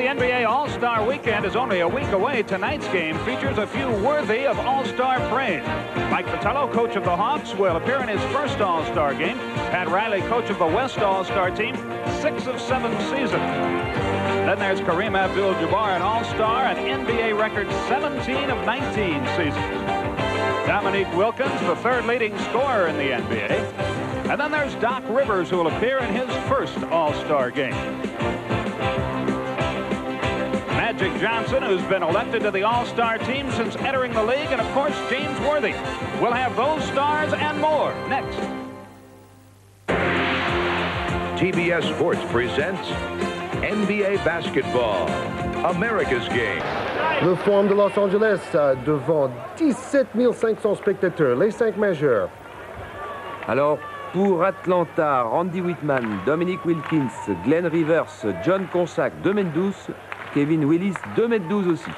the NBA All-Star Weekend is only a week away, tonight's game features a few worthy of All-Star praise. Mike Fratello, coach of the Hawks, will appear in his first All-Star game. Pat Riley, coach of the West All-Star team, 6 of 7 seasons. Then there's Kareem Abdul-Jabbar, an All-Star, an NBA record 17 of 19 seasons. Dominique Wilkins, the third leading scorer in the NBA. And then there's Doc Rivers, who will appear in his first All-Star game. Magic Johnson, who's been elected to the All-Star team since entering the league, and of course, James Worthy. We'll have those stars and more next. TBS Sports presents NBA Basketball, America's Game. Le Forum de Los Angeles devant 17 500 spectateurs, les 5 majeurs. Alors, pour Atlanta, Randy Whitman, Dominique Wilkins, Glenn Rivers, John Consack, 2m12, Kevin Willis, 2m12 aussi.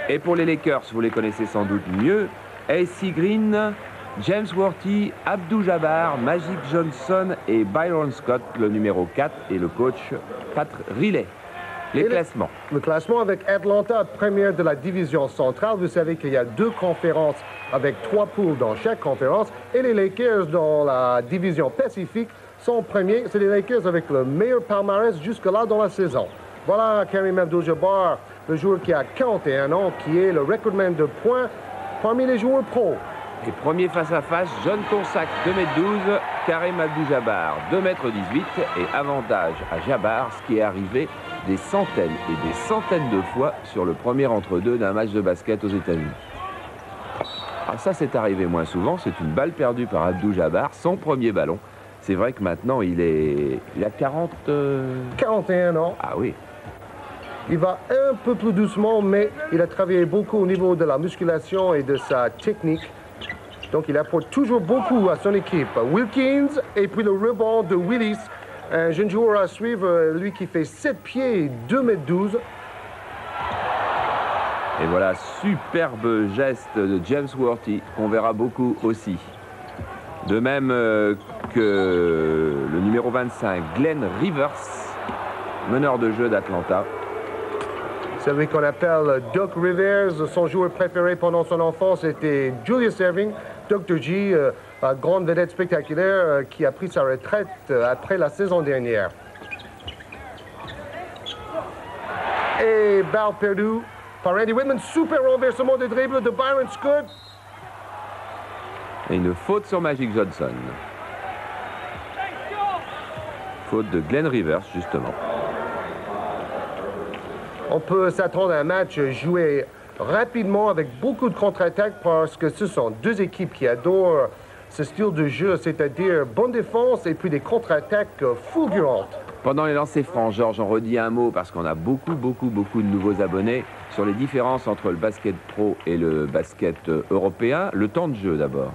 Et pour les Lakers, vous les connaissez sans doute mieux, A.C. Green, James Worthy, Abdou-Jabbar, Magic Johnson et Byron Scott, le numéro 4, et le coach Pat Riley. Les classements. Le classement avec Atlanta, première de la division centrale. Vous savez qu'il y a 2 conférences avec 3 poules dans chaque conférence. Et les Lakers dans la division Pacifique sont premiers. C'est les Lakers avec le meilleur palmarès jusque-là dans la saison. Voilà Kareem Abdul-Jabbar, le joueur qui a 41 ans, qui est le recordman de points parmi les joueurs pros. Et premier face-à-face, John Consack, 2m12, Kareem Abdul-Jabbar, 2m18, et avantage à Jabbar, ce qui est arrivé des centaines et des centaines de fois sur le premier entre-deux d'un match de basket aux États-Unis. Alors ça, c'est arrivé moins souvent, c'est une balle perdue par Abdul-Jabbar, son premier ballon. C'est vrai que maintenant, il a 41 ans. Ah oui. Il va un peu plus doucement, mais il a travaillé beaucoup au niveau de la musculation et de sa technique. Donc, il apporte toujours beaucoup à son équipe. Wilkins, et puis le rebond de Willis. Un jeune joueur à suivre, lui qui fait 7 pieds et 2m12. Et voilà, superbe geste de James Worthy, qu'on verra beaucoup aussi. De même que le numéro 25, Glenn Rivers, meneur de jeu d'Atlanta. Celui qu'on appelle Doc Rivers, son joueur préféré pendant son enfance était Julius Erving. Dr. G, grande vedette spectaculaire qui a pris sa retraite après la saison dernière. Et balle perdue par Randy Whitman. Super renversement de dribble de Byron Scott. Et une faute sur Magic Johnson. Faute de Glenn Rivers, justement. On peut s'attendre à un match joué rapidement avec beaucoup de contre-attaques parce que ce sont 2 équipes qui adorent ce style de jeu, c'est-à-dire bonne défense et puis des contre-attaques fulgurantes. Pendant les lancers francs, Georges, on redit un mot parce qu'on a beaucoup de nouveaux abonnés sur les différences entre le basket pro et le basket européen. Le temps de jeu d'abord.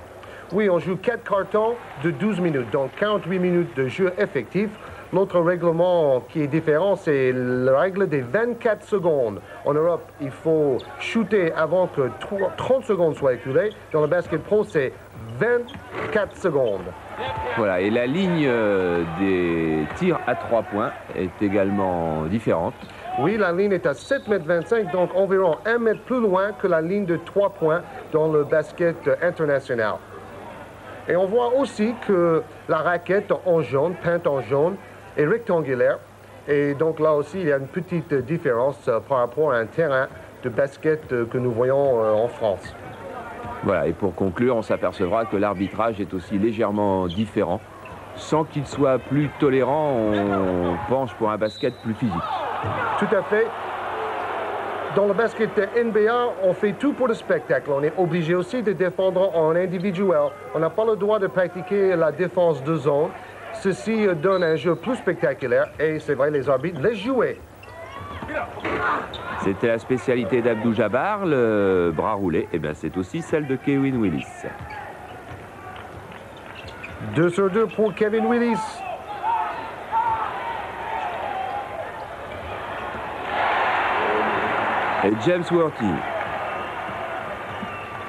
Oui, on joue 4 cartons de 12 minutes, donc 48 minutes de jeu effectif. L'autre règlement qui est différent, c'est la règle des 24 secondes. En Europe, il faut shooter avant que 30 secondes soient écoulées. Dans le basket pro, c'est 24 secondes. Voilà, et la ligne des tirs à 3 points est également différente. Oui, la ligne est à 7,25 m, donc environ 1 mètre plus loin que la ligne de 3 points dans le basket international. Et on voit aussi que la raquette en jaune, peinte en jaune, est rectangulaire. Et donc là aussi, il y a une petite différence par rapport à un terrain de basket que nous voyons en France. Voilà, et pour conclure, on s'apercevra que l'arbitrage est aussi légèrement différent. Sans qu'il soit plus tolérant, on penche pour un basket plus physique. Tout à fait. Dans le basket NBA, on fait tout pour le spectacle. On est obligé aussi de défendre en individuel. On n'a pas le droit de pratiquer la défense de zone. Ceci donne un jeu plus spectaculaire et c'est vrai, les arbitres laissent jouer. C'était la spécialité d'Abdou-Jabbar, le bras roulé. Et bien c'est aussi celle de Kevin Willis. 2 sur 2 pour Kevin Willis. Et James Worthy.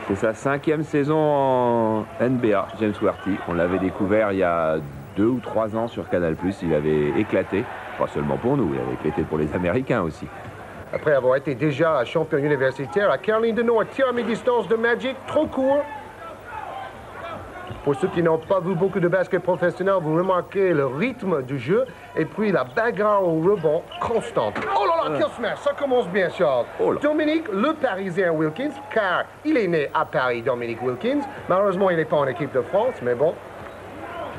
C'est sa 5e saison en NBA, James Worthy. On l'avait découvert il y a 2 ou 3 ans sur Canal+, il avait éclaté. Pas seulement pour nous, il avait été pour les Américains aussi. Après avoir été déjà champion universitaire à Caroline du Nord, tir à mi-distance de Magic, trop court. Pour ceux qui n'ont pas vu beaucoup de basket professionnel, vous remarquez le rythme du jeu et puis la bagarre au rebond constante. Oh là là, quel smash! Ça commence bien, Charles. Oh là. Dominique, le Parisien Wilkins, car il est né à Paris, Dominique Wilkins. Malheureusement, il n'est pas en équipe de France, mais bon.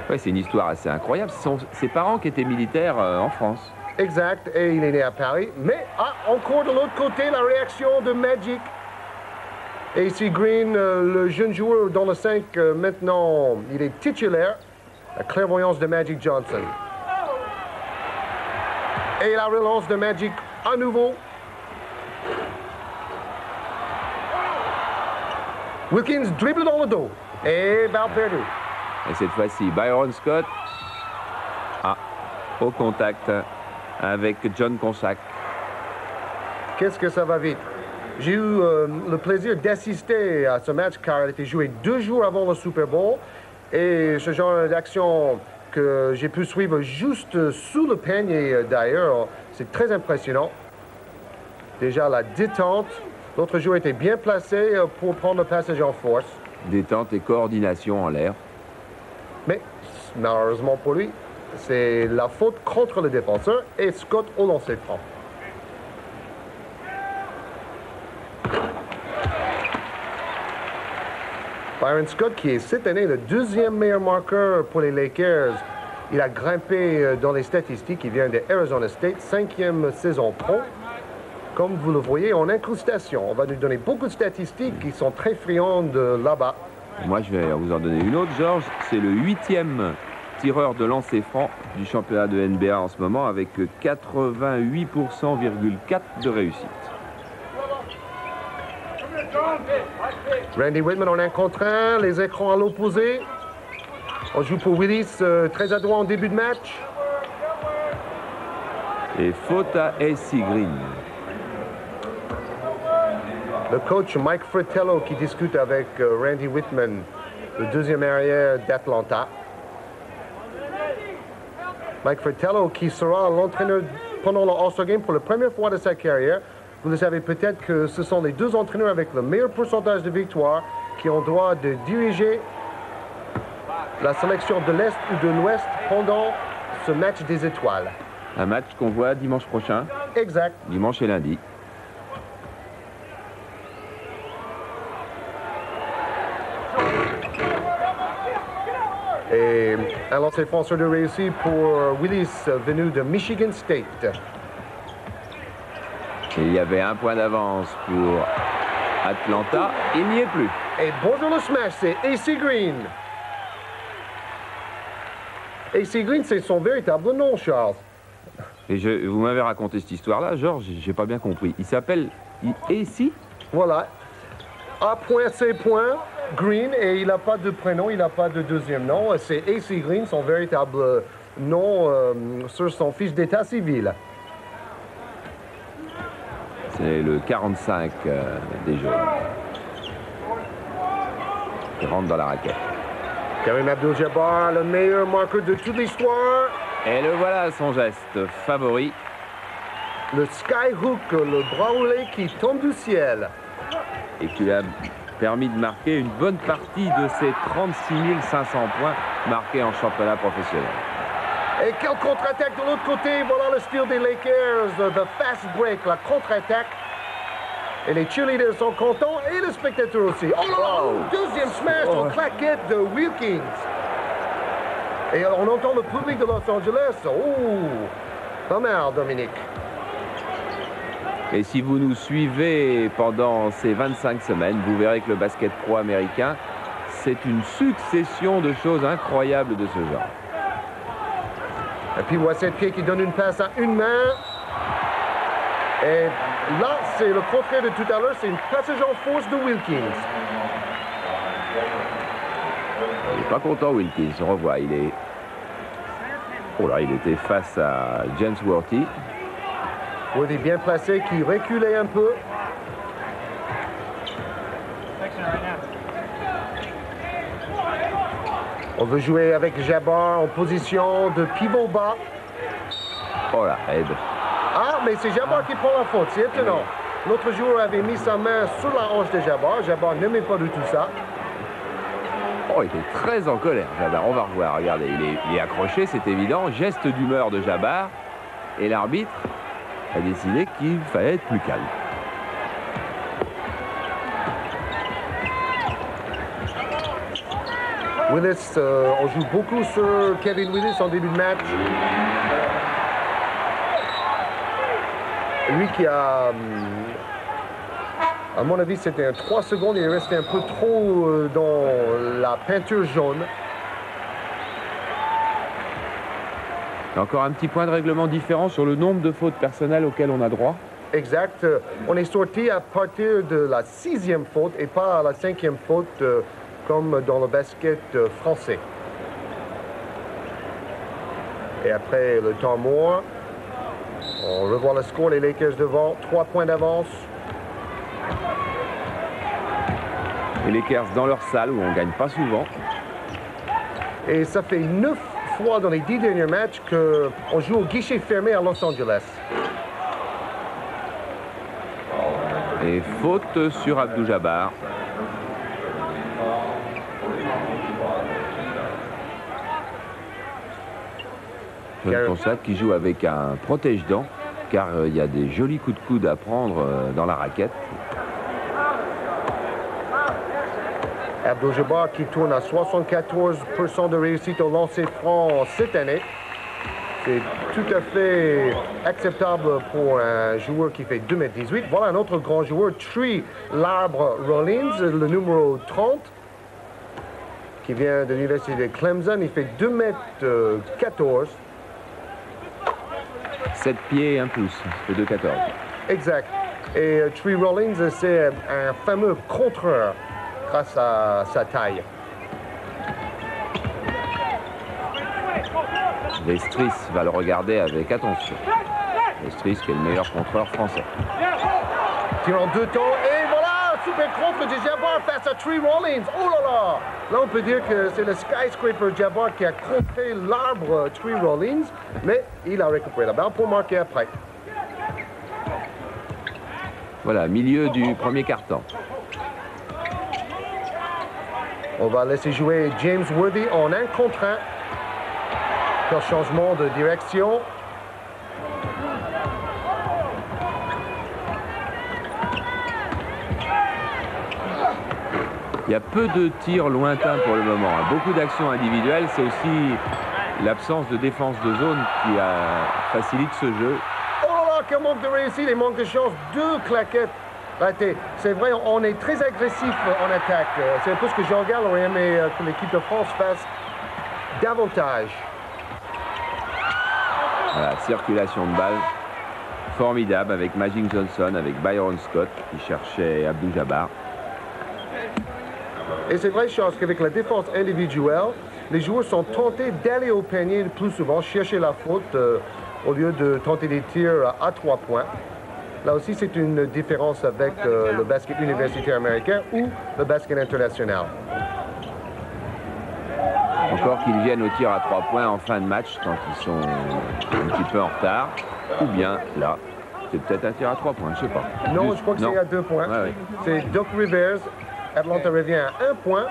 Ouais, c'est une histoire assez incroyable. Ce sont ses parents qui étaient militaires en France. Exact, et il est né à Paris. Mais encore de l'autre côté, la réaction de Magic. AC Green, le jeune joueur dans le 5, maintenant, il est titulaire. La clairvoyance de Magic Johnson. Et la relance de Magic à nouveau. Wilkins dribble dans le dos. Et balle perdue. Et cette fois-ci, Byron Scott au contact avec John Consack. Qu'est-ce que ça va vite? J'ai eu le plaisir d'assister à ce match car il a été joué 2 jours avant le Super Bowl. Et ce genre d'action que j'ai pu suivre juste sous le panier d'ailleurs, c'est très impressionnant. Déjà la détente. L'autre joueur était bien placé pour prendre le passage en force. Détente et coordination en l'air. Mais malheureusement pour lui, c'est la faute contre le défenseur et Scott au lancer franc. Byron Scott, qui est cette année le 2e meilleur marqueur pour les Lakers. Il a grimpé dans les statistiques. Il vient de Arizona State, 5e saison pro. Comme vous le voyez, en incrustation. On va nous donner beaucoup de statistiques qui sont très friands de là-bas. Moi, je vais vous en donner une autre, Georges. C'est le 8e tireur de lancer franc du championnat de NBA en ce moment, avec 88,4% de réussite. Randy Whitman en 1 contre 1, les écrans à l'opposé. On joue pour Willis, très adroit en début de match. Et faute à AC Green. Le coach Mike Fratello qui discute avec Randy Whitman, le 2e arrière d'Atlanta. Mike Fratello qui sera l'entraîneur pendant le All-Star Game pour la première fois de sa carrière. Vous le savez peut-être que ce sont les 2 entraîneurs avec le meilleur pourcentage de victoires qui ont droit de diriger la sélection de l'Est ou de l'Ouest pendant ce match des étoiles. Un match qu'on voit dimanche prochain. Exact. Dimanche et lundi. Et un lancer franc de réussi pour Willis venu de Michigan State. Et il y avait 1 point d'avance pour Atlanta. Il n'y est plus. Et bonjour le smash, c'est AC Green. AC Green, c'est son véritable nom, Charles. Et vous m'avez raconté cette histoire-là, Georges, j'ai pas bien compris. Il s'appelle AC? Voilà. A.C. Green, et il n'a pas de prénom, il n'a pas de 2e nom. C'est AC Green, son véritable nom sur son fiche d'état civil. C'est le 45 des jeunes. Il rentre dans la raquette. Kareem Abdul-Jabbar, le meilleur marqueur de toute l'histoire. Et le voilà, son geste favori. Le skyhook, le bras roulé qui tombe du ciel. Et qui lui a permis de marquer une bonne partie de ses 36 500 points marqués en championnat professionnel. Et quelle contre-attaque de l'autre côté. Voilà le style des Lakers, the fast break, la contre-attaque. Et les cheerleaders sont contents et les spectateurs aussi. Oh là là, 2e smash en claquette de Wilkins. Et on entend le public de Los Angeles. Oh, pas mal, Dominique. Et si vous nous suivez pendant ces 25 semaines, vous verrez que le basket pro américain, c'est une succession de choses incroyables de ce genre. Et puis voici cette pied qui donne une passe à une main. Et là, c'est le contraire de tout à l'heure, c'est une passage en force de Wilkins. Il n'est pas content, Wilkins. On revoit, il est... Oh là, il était face à James Worthy. Worthy bien placé, qui reculait un peu. On veut jouer avec Jabbar en position de pivot bas. Oh la aide. Ah, mais c'est Jabbar qui prend la faute, c'est étonnant. L'autre joueur avait mis sa main sur la hanche de Jabbar. Jabbar n'aimait pas du tout ça. Oh, il était très en colère, Jabbar. On va revoir, regardez, il est accroché, c'est évident. Geste d'humeur de Jabbar. Et l'arbitre a décidé qu'il fallait être plus calme. Willis, on joue beaucoup sur Kevin Willis en début de match. Lui qui a, à mon avis, c'était un 3 secondes, il est resté un peu trop dans la peinture jaune. Il y a encore un petit point de règlement différent sur le nombre de fautes personnelles auxquelles on a droit. Exact. On est sorti à partir de la 6e faute et pas à la 5e faute comme dans le basket français. Et après le temps mort, on revoit le score, les Lakers devant, 3 points d'avance. Les Lakers dans leur salle où on ne gagne pas souvent. Et ça fait 9 fois dans les 10 derniers matchs qu'on joue au guichet fermé à Los Angeles. Et faute sur Abdou-Jabbar. John Consac qui joue avec un protège-dents, car il y a des jolis coups de coude à prendre dans la raquette. Abdou-Jabbar qui tourne à 74% de réussite au lancer franc cette année. C'est tout à fait acceptable pour un joueur qui fait 2,18 m. Voilà un autre grand joueur, Tree L'arbre Rollins, le numéro 30, qui vient de l'université de Clemson. Il fait 2,14 m. 7 pieds et 1 pouce, ça fait 2,14. Exact. Et Tree Rollins, c'est un fameux contreur grâce à sa taille. Vestris va le regarder avec attention. Vestris qui est le meilleur contreur français. Tire en 2 temps et voilà, super contre de Jabbar face à Tree Rollins. Oh là là! Là, on peut dire que c'est le skyscraper Jabbar qui a contré l'arbre Tree Rollins, mais il a récupéré la balle pour marquer après. Voilà, milieu du premier quart-temps. On va laisser jouer James Worthy en 1 contre 1. Quel changement de direction. Il y a peu de tirs lointains pour le moment. Beaucoup d'actions individuelles. C'est aussi l'absence de défense de zone qui facilite ce jeu. Oh là là, quel manque de réussite et manque de chance. 2 claquettes ratées. C'est vrai, on est très agressif en attaque. C'est un peu ce que Jean-Gal aurait aimé que l'équipe de France fasse davantage. Voilà, circulation de balle formidable avec Magic Johnson, avec Byron Scott qui cherchait Abdou-Jabbar. Et c'est vrai, chose qu'avec la défense individuelle, les joueurs sont tentés d'aller au panier le plus souvent, chercher la faute au lieu de tenter des tirs à 3 points. Là aussi, c'est une différence avec le basket universitaire américain ou le basket international. Encore qu'ils viennent au tir à 3 points en fin de match quand ils sont un petit peu en retard. Ou bien là, c'est peut-être un tir à 3 points, je sais pas. Non, je crois que c'est à 2 points. Ouais, ouais. C'est Doc Rivers. Atlanta revient à 1 point.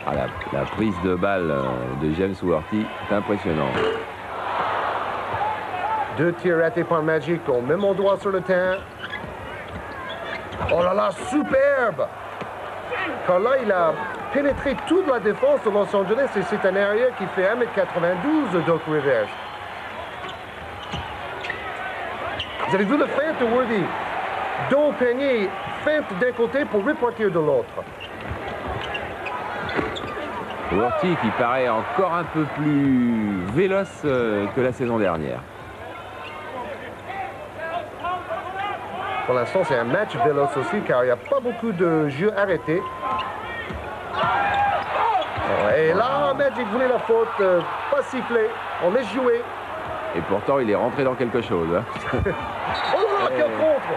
Ah, la prise de balle de James Worthy est impressionnante. 2 tirs ratés par Magic au même endroit sur le terrain. Oh là là, superbe! Car là, il a pénétré toute la défense de Los Angeles et c'est un arrière qui fait 1,92 m, Doc Rivers. Vous avez vu le feinte de Worthy? Dos au panier, feinte d'un côté pour repartir de l'autre. Worthy qui paraît encore un peu plus véloce que la saison dernière. Pour l'instant, c'est un match véloce aussi, car il n'y a pas beaucoup de jeux arrêtés. Et là, Magic voulait la faute, pas sifflé, on laisse jouer. Et pourtant, il est rentré dans quelque chose. Hein. Oh là, quel contre!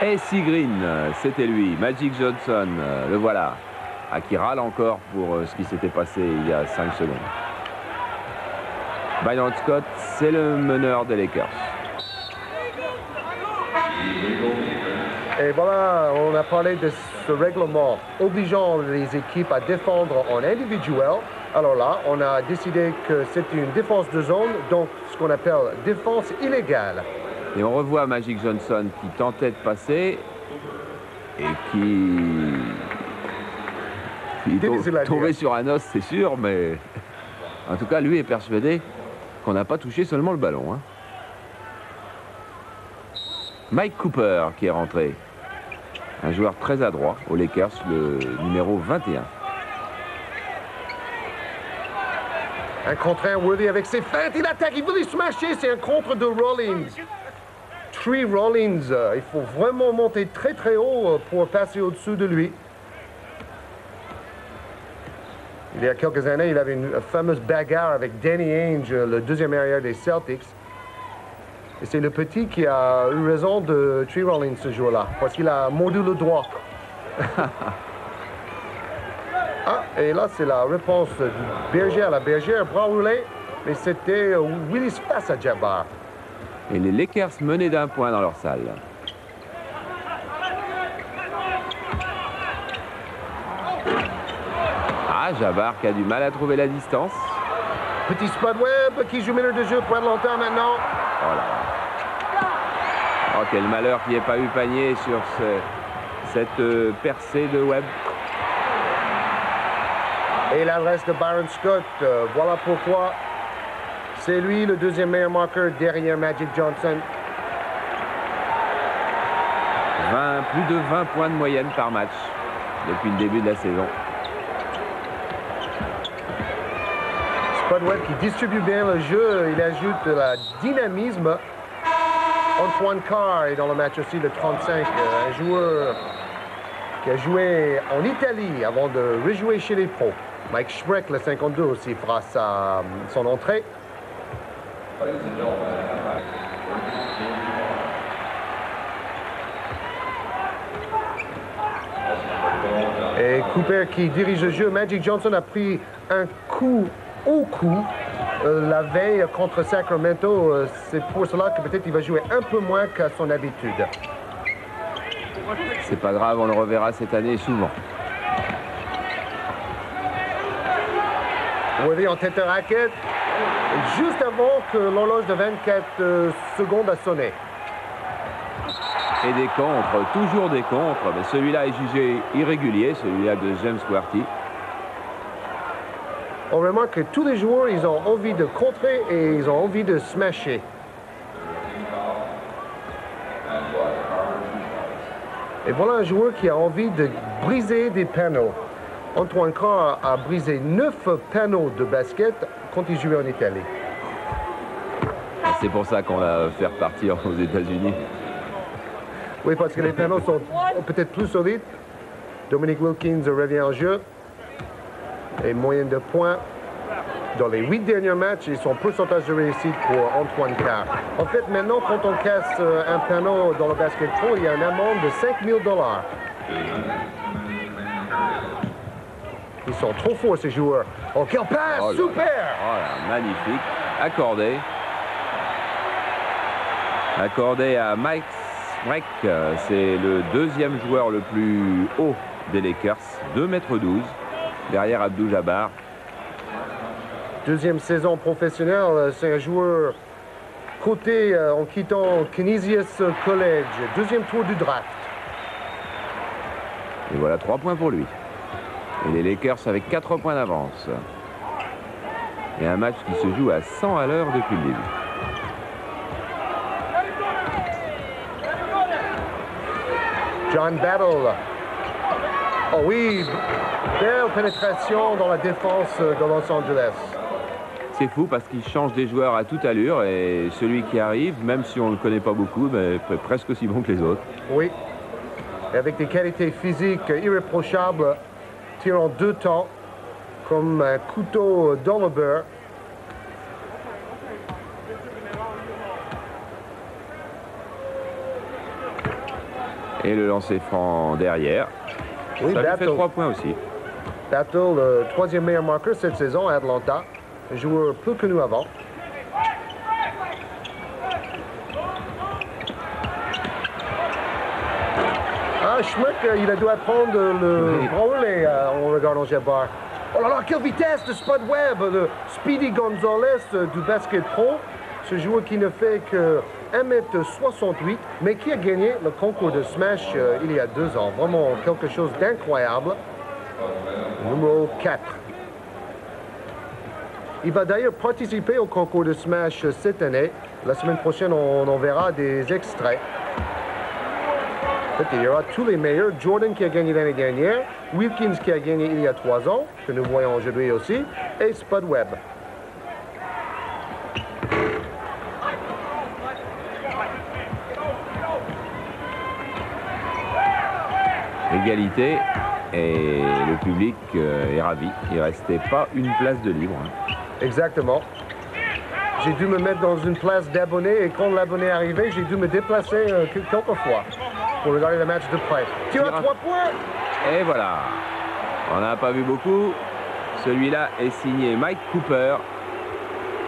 AC Green, c'était lui, Magic Johnson, le voilà. qui râle encore pour ce qui s'était passé il y a 5 secondes. Byron Scott, c'est le meneur des Lakers. Et voilà, on a parlé de ce règlement obligeant les équipes à défendre en individuel. Alors là, on a décidé que c'était une défense de zone, donc ce qu'on appelle défense illégale. Et on revoit Magic Johnson qui tentait de passer et qui tombait sur un os, c'est sûr, mais en tout cas, lui est persuadé qu'on n'a pas touché seulement le ballon. Hein. Mike Cooper qui est rentré. Un joueur très adroit aux Lakers, le numéro 21. Un contre un, Worthy avec ses feintes, il attaque, il veut les smasher, c'est un contre de Rollins. Tree Rollins, il faut vraiment monter très très haut pour passer au-dessus de lui. Il y a quelques années, il avait une fameuse bagarre avec Danny Ainge, le deuxième arrière des Celtics. Et c'est le petit qui a eu raison de Tree Rollins ce jour-là, parce qu'il a mordu le doigt. Ah, et là, c'est la réponse du berger à la bergère, bras roulé, mais c'était Willis face à Jabbar. Et les Lakers menaient d'1 point dans leur salle. Ah, Jabbar qui a du mal à trouver la distance. Petit spot Webb qui joue meneur de jeu pour Atlanta maintenant. Voilà. Oh, quel malheur qu'il n'y ait pas eu panier sur cette percée de Webb. Et l'adresse de Byron Scott, voilà pourquoi c'est lui le deuxième meilleur marqueur derrière Magic Johnson. Plus de 20 points de moyenne par match depuis le début de la saison. Spud Webb qui distribue bien le jeu, il ajoute de la dynamisme. Antoine Carr est dans le match aussi, le 35, un joueur qui a joué en Italie avant de rejouer chez les pros. Mike Schreck, le 52 aussi, fera son entrée. Et Cooper qui dirige le jeu. Magic Johnson a pris un coup au cou la veille contre Sacramento. C'est pour cela que peut-être il va jouer un peu moins qu'à son habitude. C'est pas grave, on le reverra cette année souvent. Worthy en tête de raquette, juste avant que l'horloge de 24 secondes a sonné. Et des contres, toujours des contres. Mais celui-là est jugé irrégulier, celui-là de James Quarty. On remarque que tous les joueurs, ils ont envie de contrer et ils ont envie de smasher. Et voilà un joueur qui a envie de briser des panneaux. Antoine Carr a brisé 9 panneaux de basket quand il jouait en Italie. C'est pour ça qu'on l'a fait repartir aux États-Unis. Oui, parce que les panneaux sont peut-être plus solides. Dominique Wilkins revient en jeu. Et moyenne de points dans les 8 derniers matchs et son pourcentage de réussite pour Antoine Carr. En fait, maintenant, quand on casse un panneau dans le basket pro, il y a une amende de $5 000. Ils sont trop forts, ces joueurs. Oh, quel passe! Oh, super! Oh, là, magnifique. Accordé. Accordé à Mike Schreck. C'est le deuxième joueur le plus haut des Lakers. 2,12 m. Derrière Abdul-Jabbar. Deuxième saison professionnelle, c'est un joueur coté en quittant Canisius College. Deuxième tour du draft. Et voilà 3 points pour lui. Et les Lakers avec 4 points d'avance. Et un match qui se joue à 100 à l'heure depuis le début. John Battle. Oh oui, belle pénétration dans la défense de Los Angeles. C'est fou parce qu'il change des joueurs à toute allure et celui qui arrive, même si on ne le connaît pas beaucoup, mais presque aussi bon que les autres. Oui, et avec des qualités physiques irréprochables, tire en 2 temps, comme un couteau dans le beurre. Et le lancer franc derrière. Oui, ça lui fait Battle. 3 points aussi. Battle, le troisième meilleur marqueur cette saison à Atlanta. Un joueur peu connu avant. Ah, Schmuck, il a dû apprendre le grand relais en regardant Jabbar. Oh là là, quelle vitesse de Spud Webb, le Speedy Gonzalez du basket pro. Ce joueur qui ne fait que 1m68, mais qui a gagné le concours de Smash il y a 2 ans. Vraiment quelque chose d'incroyable. Numéro 4. Il va d'ailleurs participer au concours de Smash cette année. La semaine prochaine, on en verra des extraits. En fait, il y aura tous les meilleurs. Jordan qui a gagné l'année dernière, Wilkins qui a gagné il y a 3 ans, que nous voyons aujourd'hui aussi, et Spud Webb. Égalité et le public est ravi. Il ne restait pas une place de libre. Exactement. J'ai dû me mettre dans une place d'abonné et quand l'abonné est arrivé, j'ai dû me déplacer quelques fois pour regarder le match de près. Tir à 3 points. Et voilà. On n'a pas vu beaucoup. Celui-là est signé Mike Cooper.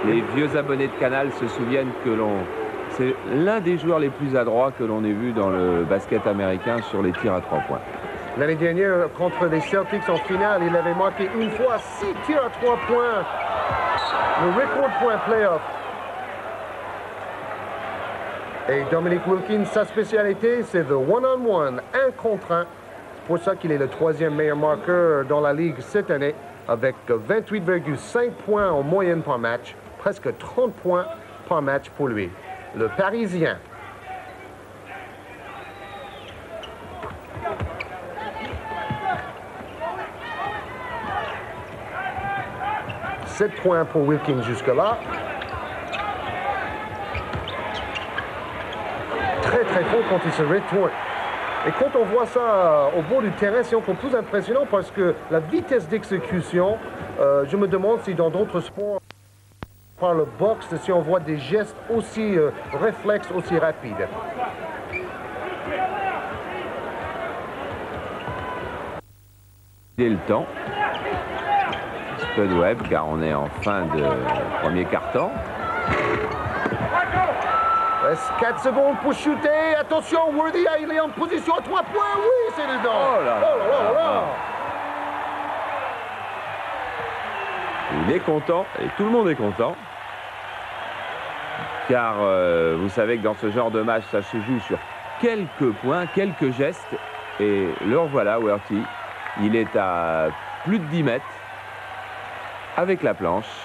Les vieux abonnés de Canal se souviennent que c'est l'un des joueurs les plus adroits que l'on ait vu dans le basket américain sur les tirs à 3 points. L'année dernière, contre les Celtics en finale, il avait marqué une fois 6 tirs à 3 points. Le record point playoff. Et Dominic Wilkins, sa spécialité, c'est le one-on-one, 1 contre 1. C'est pour ça qu'il est le 3e meilleur marqueur dans la Ligue cette année, avec 28,5 points en moyenne par match, presque 30 points par match pour lui. Le Parisien. « 7 points pour Wilkins jusque-là. Très très fort quand il se retourne. Et quand on voit ça au bord du terrain, c'est encore plus impressionnant parce que la vitesse d'exécution, je me demande si dans d'autres sports, par le boxe, si on voit des gestes aussi réflexes, aussi rapides. Dès le temps. Spud Webb, car on est en fin de premier quart-temps. Reste 4 secondes pour shooter. Attention, Worthy, il est en position à 3 points. Oui, c'est dedans. Oh là là, oh là, là. Il est content, et tout le monde est content. Car vous savez que dans ce genre de match, ça se joue sur quelques points, quelques gestes. Et le revoilà, Worthy. Il est à plus de 10 mètres. Avec la planche.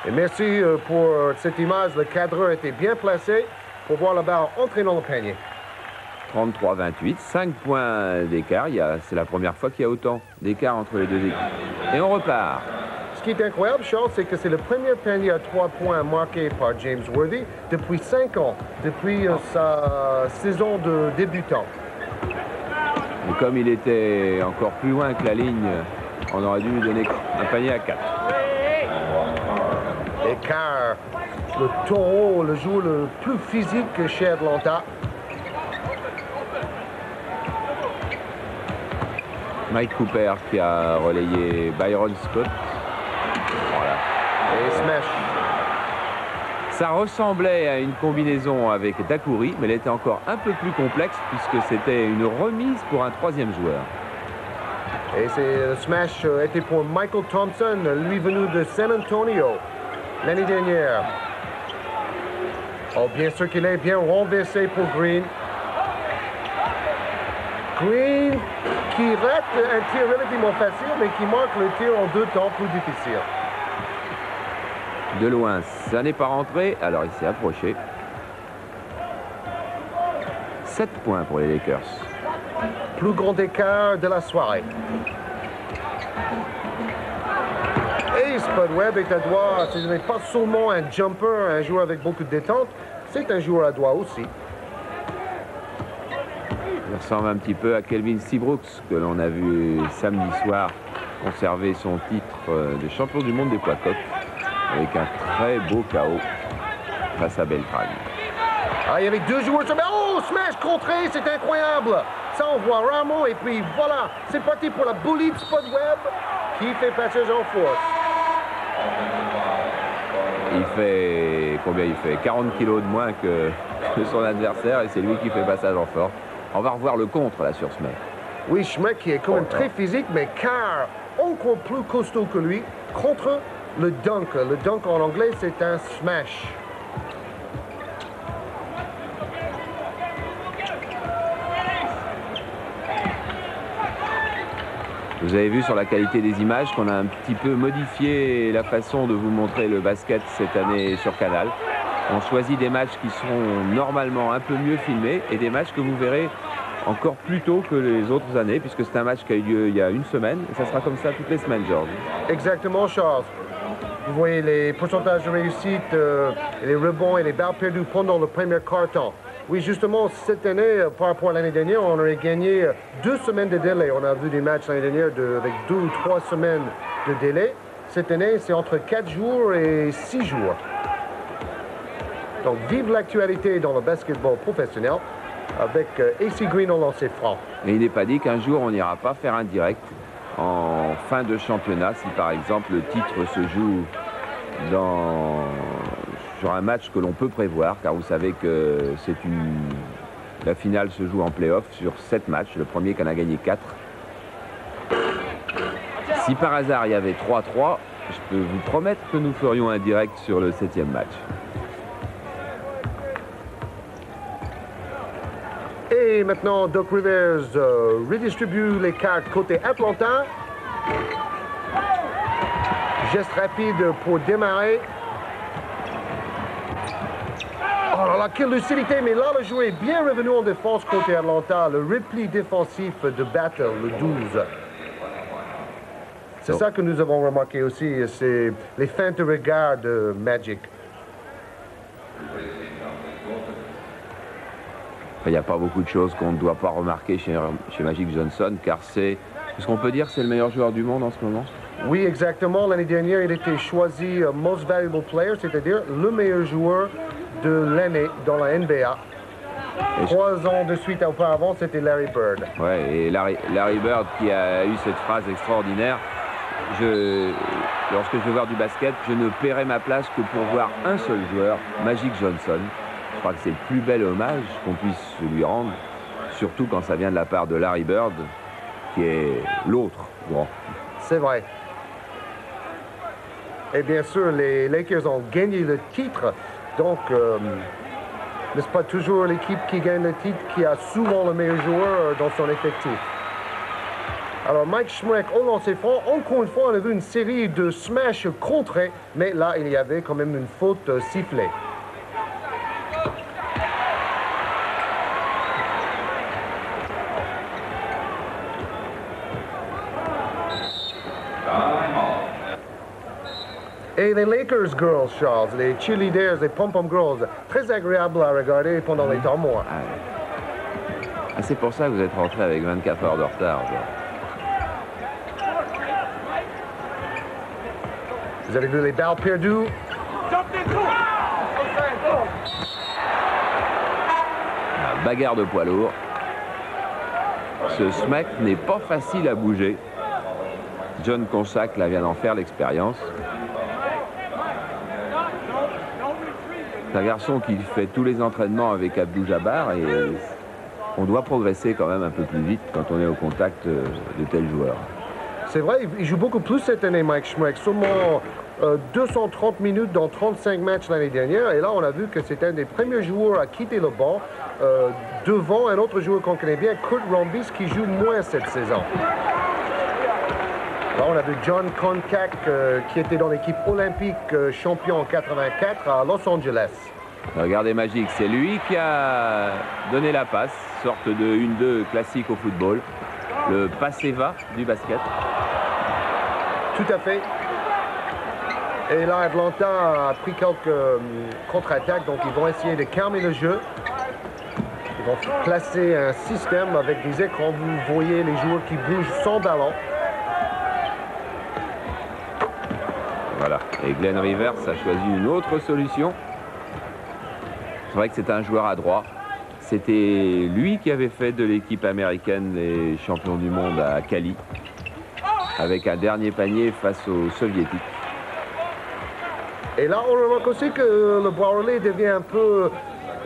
Et merci pour cette image. Le cadreur était bien placé pour voir la balle entrer dans le panier. 33-28, 5 points d'écart. C'est la première fois qu'il y a autant d'écart entre les deux équipes. Et on repart. Ce qui est incroyable, Charles, c'est que c'est le premier panier à 3 points marqué par James Worthy depuis 5 ans, depuis sa saison de débutant. Et comme il était encore plus loin que la ligne, on aurait dû lui donner un panier à 4. Et car le Taureau, le joueur le plus physique chez Atlanta. Mike Cooper qui a relayé Byron Scott. Voilà. Et smash. Ça ressemblait à une combinaison avec Daiquiri, mais elle était encore un peu plus complexe puisque c'était une remise pour un 3e joueur. Et le smash était pour Michael Thompson, lui venu de San Antonio l'année dernière. Oh, bien sûr qu'il est bien renversé pour Green. Green qui rate un tir relativement facile, mais qui marque le tir en 2 temps plus difficile. De loin, ça n'est pas rentré, alors il s'est approché. 7 points pour les Lakers. Plus grand écart de la soirée. Et Spud Webb est à doigt. Ce n'est pas seulement un jumper, un joueur avec beaucoup de détente, c'est un joueur à doigt aussi. Il ressemble un petit peu à Kelvin Seabrooks, que l'on a vu samedi soir conserver son titre de champion du monde des poids coqs, avec un très beau KO face à Beltrán. Ah, il y avait 2 joueurs sur... Oh, smash contré, c'est incroyable. Ça envoie Ramo et puis voilà, c'est parti pour la bolide Spud Webb qui fait passage en force. Il fait combien? Il fait 40 kilos de moins que son adversaire et c'est lui qui fait passage en force. On va revoir le contre là sur Schmeck. Oui, Schmeck qui est quand même très physique, mais car encore plus costaud que lui contre le dunk. Le dunk en anglais, c'est un smash. Vous avez vu sur la qualité des images qu'on a un petit peu modifié la façon de vous montrer le basket cette année sur Canal. On choisit des matchs qui seront normalement un peu mieux filmés et des matchs que vous verrez encore plus tôt que les autres années, puisque c'est un match qui a eu lieu il y a une semaine et ça sera comme ça toutes les semaines, Georges. Exactement, Charles. Vous voyez les pourcentages de réussite, les rebonds et les balles perdues pendant le premier quart-temps. Oui, justement, cette année, par rapport à l'année dernière, on aurait gagné 2 semaines de délai. On a vu des matchs l'année dernière avec 2 ou 3 semaines de délai. Cette année, c'est entre 4 jours et 6 jours. Donc, vive l'actualité dans le basketball professionnel avec AC Green au lancer franc. Et il n'est pas dit qu'un jour, on n'ira pas faire un direct en fin de championnat, si par exemple le titre se joue sur un match que l'on peut prévoir, car vous savez que la finale se joue en play-off sur 7 matchs, le premier qu'en a gagné 4. Si par hasard il y avait 3-3, je peux vous promettre que nous ferions un direct sur le 7e match. Et maintenant, Doc Rivers redistribue les cartes côté Atlanta. Geste rapide pour démarrer. Oh là là, quelle lucidité! Mais là, le joueur est bien revenu en défense côté Atlanta. Le repli défensif de Battle, le 12. C'est ça que nous avons remarqué aussi, c'est les feintes de regard de Magic. Il n'y a pas beaucoup de choses qu'on ne doit pas remarquer chez Magic Johnson, car c'est, est-ce qu'on peut dire, c'est le meilleur joueur du monde en ce moment? Oui, exactement. L'année dernière, il était choisi Most Valuable Player, c'est-à-dire le meilleur joueur de l'année dans la NBA. 3 ans de suite auparavant, c'était Larry Bird. Ouais, et Larry Bird qui a eu cette phrase extraordinaire, lorsque je vais voir du basket, je ne paierai ma place que pour voir un seul joueur, Magic Johnson. Je crois que c'est le plus bel hommage qu'on puisse lui rendre, surtout quand ça vient de la part de Larry Bird, qui est l'autre grand. C'est vrai. Et bien sûr, les Lakers ont gagné le titre, donc n'est-ce pas toujours l'équipe qui gagne le titre qui a souvent le meilleur joueur dans son effectif? Alors Mike Schmeck au lancer franc, encore une fois on a vu une série de smash contrés, mais là il y avait quand même une faute sifflée. Et les Lakers girls, Charles, les cheerleaders, les pom-pom girls, très agréables à regarder pendant les temps morts. Ah, c'est pour ça que vous êtes rentré avec 24 heures de retard. Vous avez vu les balles perdues? La bagarre de poids lourd. Ce smack n'est pas facile à bouger. John Consac là, vient d'en faire l'expérience. C'est un garçon qui fait tous les entraînements avec Abdou Jabbar et on doit progresser quand même un peu plus vite quand on est au contact de tels joueurs. C'est vrai, il joue beaucoup plus cette année, Mike Schmeck. Seulement 230 minutes dans 35 matchs l'année dernière. Et là, on a vu que c'est un des premiers joueurs à quitter le banc devant un autre joueur qu'on connaît bien, Kurt Rambis, qui joue moins cette saison. Là, on a vu John Koncak qui était dans l'équipe olympique champion en 84 à Los Angeles. Regardez Magic, c'est lui qui a donné la passe, sorte de 1-2 classique au football. Le passe-va du basket. Tout à fait. Et là, Atlanta a pris quelques contre-attaques, donc ils vont essayer de calmer le jeu. Ils vont placer un système avec des écrans. Vous voyez les joueurs qui bougent sans ballon. Voilà. Et Glenn Rivers a choisi une autre solution. C'est vrai que c'est un joueur adroit. c'était lui qui avait fait de l'équipe américaine les champions du monde à Cali, avec un dernier panier face aux Soviétiques. Et là, on remarque aussi que le bras roulé devient un peu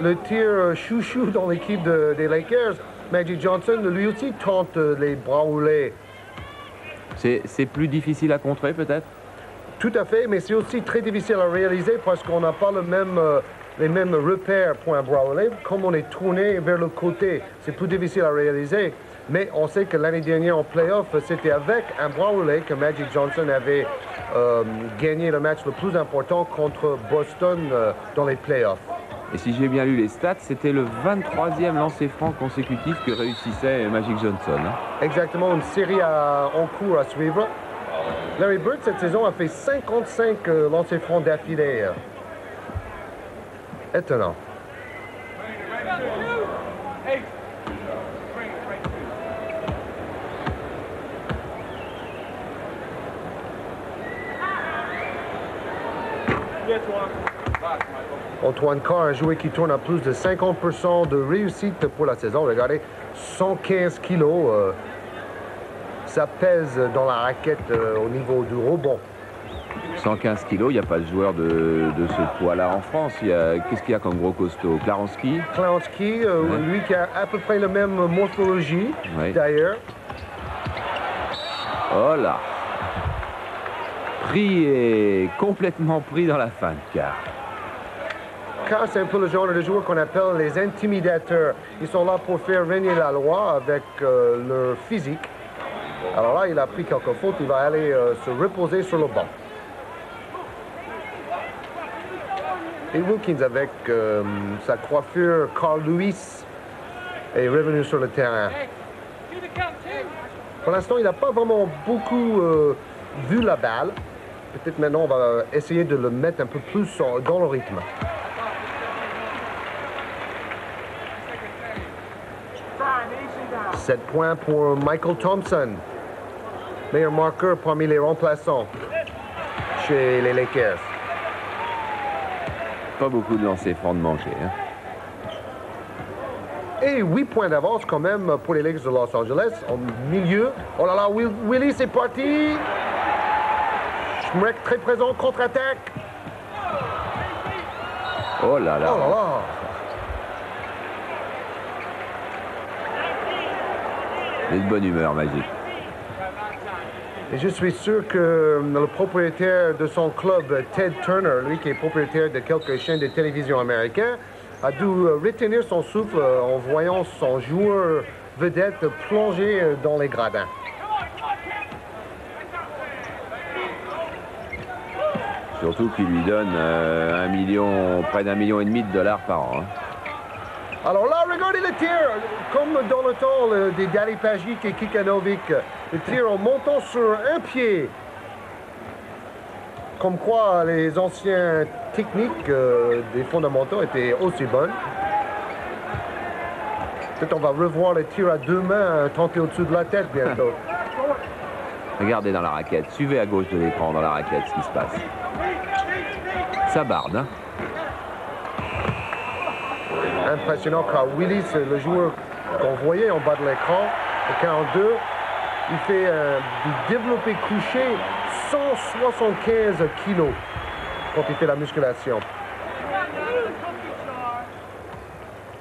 le tir chouchou dans l'équipe des Lakers. Magic Johnson, lui aussi, tente les bras roulés. C'est plus difficile à contrer, peut-être? Tout à fait, mais c'est aussi très difficile à réaliser parce qu'on n'a pas les mêmes repères pour un bras roulé. Comme on est tourné vers le côté, c'est plus difficile à réaliser. Mais on sait que l'année dernière en playoff, c'était avec un bras roulé que Magic Johnson avait gagné le match le plus important contre Boston dans les playoffs. Et si j'ai bien lu les stats, c'était le 23e lancer franc consécutif que réussissait Magic Johnson. Hein. Exactement, une série en cours à suivre. Larry Bird, cette saison, a fait 55 lancers francs d'affilée. Étonnant. Antoine Carr, un joueur qui tourne à plus de 50% de réussite pour la saison. Regardez, 115 kilos. Ça pèse dans la raquette au niveau du rebond. 115 kilos, il n'y a pas de joueur de ce poids-là en France. Qu'est-ce qu'il y a comme gros costaud? Klaranski? Klaranski, lui qui a à peu près la même morphologie, d'ailleurs. Oh là! Pris et complètement pris dans la fin de quart. Car c'est un peu le genre de joueurs qu'on appelle les intimidateurs. Ils sont là pour faire régner la loi avec leur physique. Alors là, il a pris quelques fautes, il va aller se reposer sur le banc. Et Wilkins, avec sa coiffure Carl Lewis, est revenu sur le terrain. Pour l'instant, il n'a pas vraiment beaucoup vu la balle. Peut-être maintenant, on va essayer de le mettre un peu plus dans le rythme. « 7 points pour Michael Thompson, meilleur marqueur parmi les remplaçants chez les Lakers. » Pas beaucoup de lancers francs de manquer. Hein. Et 8 points d'avance quand même pour les Lakers de Los Angeles. Au milieu, oh là là, Willie, c'est parti. Schmreck très présent, contre-attaque. Oh là là. Oh là là. Il est de bonne humeur, Magic. Et je suis sûr que le propriétaire de son club, Ted Turner, lui qui est propriétaire de quelques chaînes de télévision américaines, a dû retenir son souffle en voyant son joueur vedette plonger dans les gradins. Surtout qu'il lui donne près d'1,5 million de dollars par an. Hein. Alors là, regardez le tir, comme dans le temps des Dali Pagic et Kikanovic, le tir en montant sur un pied. Comme quoi les anciens techniques des fondamentaux étaient aussi bonnes. Peut-être on va revoir le tir à deux mains tenté au-dessus de la tête bientôt. Regardez dans la raquette, suivez à gauche de l'écran dans la raquette ce qui se passe. Ça barde, hein? Impressionnant car Willis, le joueur qu'on voyait en bas de l'écran, au 42, il fait du développé couché 175 kilos quand il fait la musculation.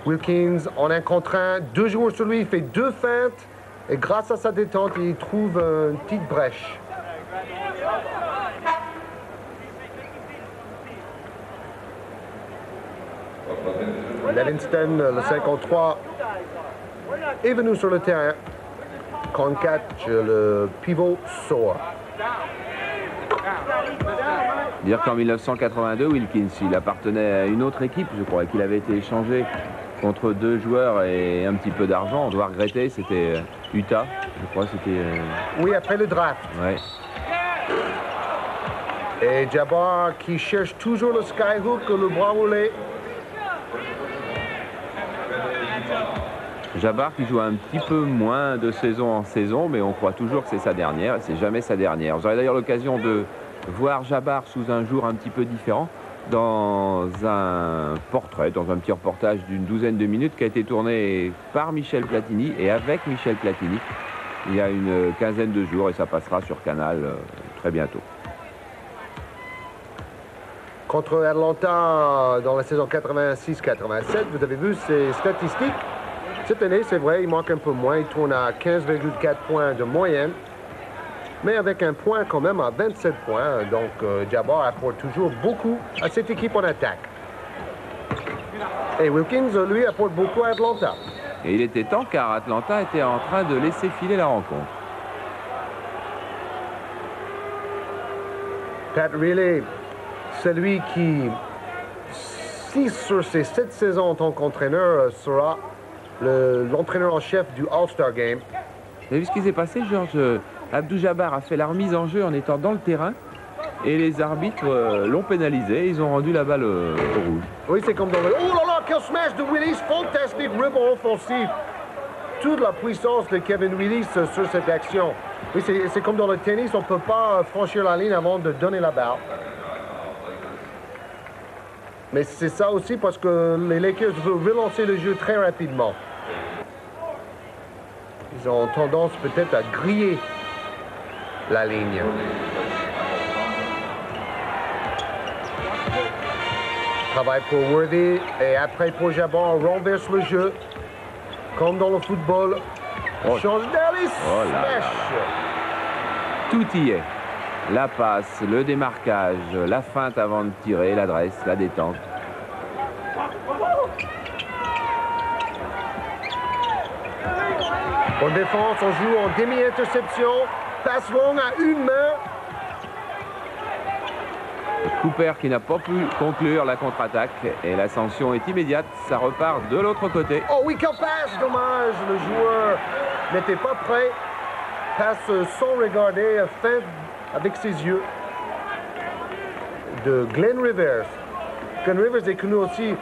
Wilkins en 1 contre 1, 2 joueurs sur lui, il fait 2 feintes et grâce à sa détente, il trouve une petite brèche. Livingston, le 53, est venu sur le terrain. Concat, le pivot sort. Dire qu'en 1982, Wilkins, il appartenait à une autre équipe, je crois, qu'il avait été échangé contre 2 joueurs et un petit peu d'argent. On doit regretter, c'était Utah, je crois, c'était... Oui, après le draft. Ouais. Et Jabbar qui cherche toujours le skyhook, le bras roulé. Jabbar qui joue un petit peu moins de saison en saison, mais on croit toujours que c'est sa dernière, et c'est jamais sa dernière. Vous aurez d'ailleurs l'occasion de voir Jabbar sous un jour un petit peu différent. dans un portrait, dans un petit reportage d'une douzaine de minutes qui a été tourné par Michel Platini et avec Michel Platini il y a une quinzaine de jours, et ça passera sur Canal très bientôt. Contre Atlanta dans la saison 86-87, vous avez vu ses statistiques. Cette année, c'est vrai, il manque un peu moins. Il tourne à 15,4 points de moyenne, mais avec un point quand même à 27 points. Donc, Jabbar apporte toujours beaucoup à cette équipe en attaque. Et Wilkins, lui, apporte beaucoup à Atlanta. Et il était temps, car Atlanta était en train de laisser filer la rencontre. Pat Riley, celui qui, 6 sur ses 7 saisons en tant qu'entraîneur, sera l'entraîneur en chef du All-Star Game. Vous avez vu ce qui s'est passé, Georges? Abdou-Jabbar a fait la remise en jeu en étant dans le terrain et les arbitres l'ont pénalisé. Ils ont rendu la balle au rouge. Oui, c'est comme dans le... Oh là là, quel smash de Willis! Fantastique rebond offensif. Toute la puissance de Kevin Willis sur cette action. Oui, c'est comme dans le tennis, on ne peut pas franchir la ligne avant de donner la balle. Mais c'est ça aussi parce que les Lakers veulent relancer le jeu très rapidement. Ils ont tendance peut-être à griller la ligne. Travail pour Worthy et après pour Jabbar, on renverse le jeu. Comme dans le football, on change d'aller, smash. Tout y est. La passe, le démarquage, la feinte avant de tirer, l'adresse, la détente. En défense, on joue en demi-interception. Passe longue à une main. Cooper qui n'a pas pu conclure la contre-attaque et la sanction est immédiate. Ça repart de l'autre côté. Oh oui, quel passe! Dommage, le joueur n'était pas prêt. Passe sans regarder, feinte avec ses yeux de Glenn Rivers. Glenn Rivers est connu aussi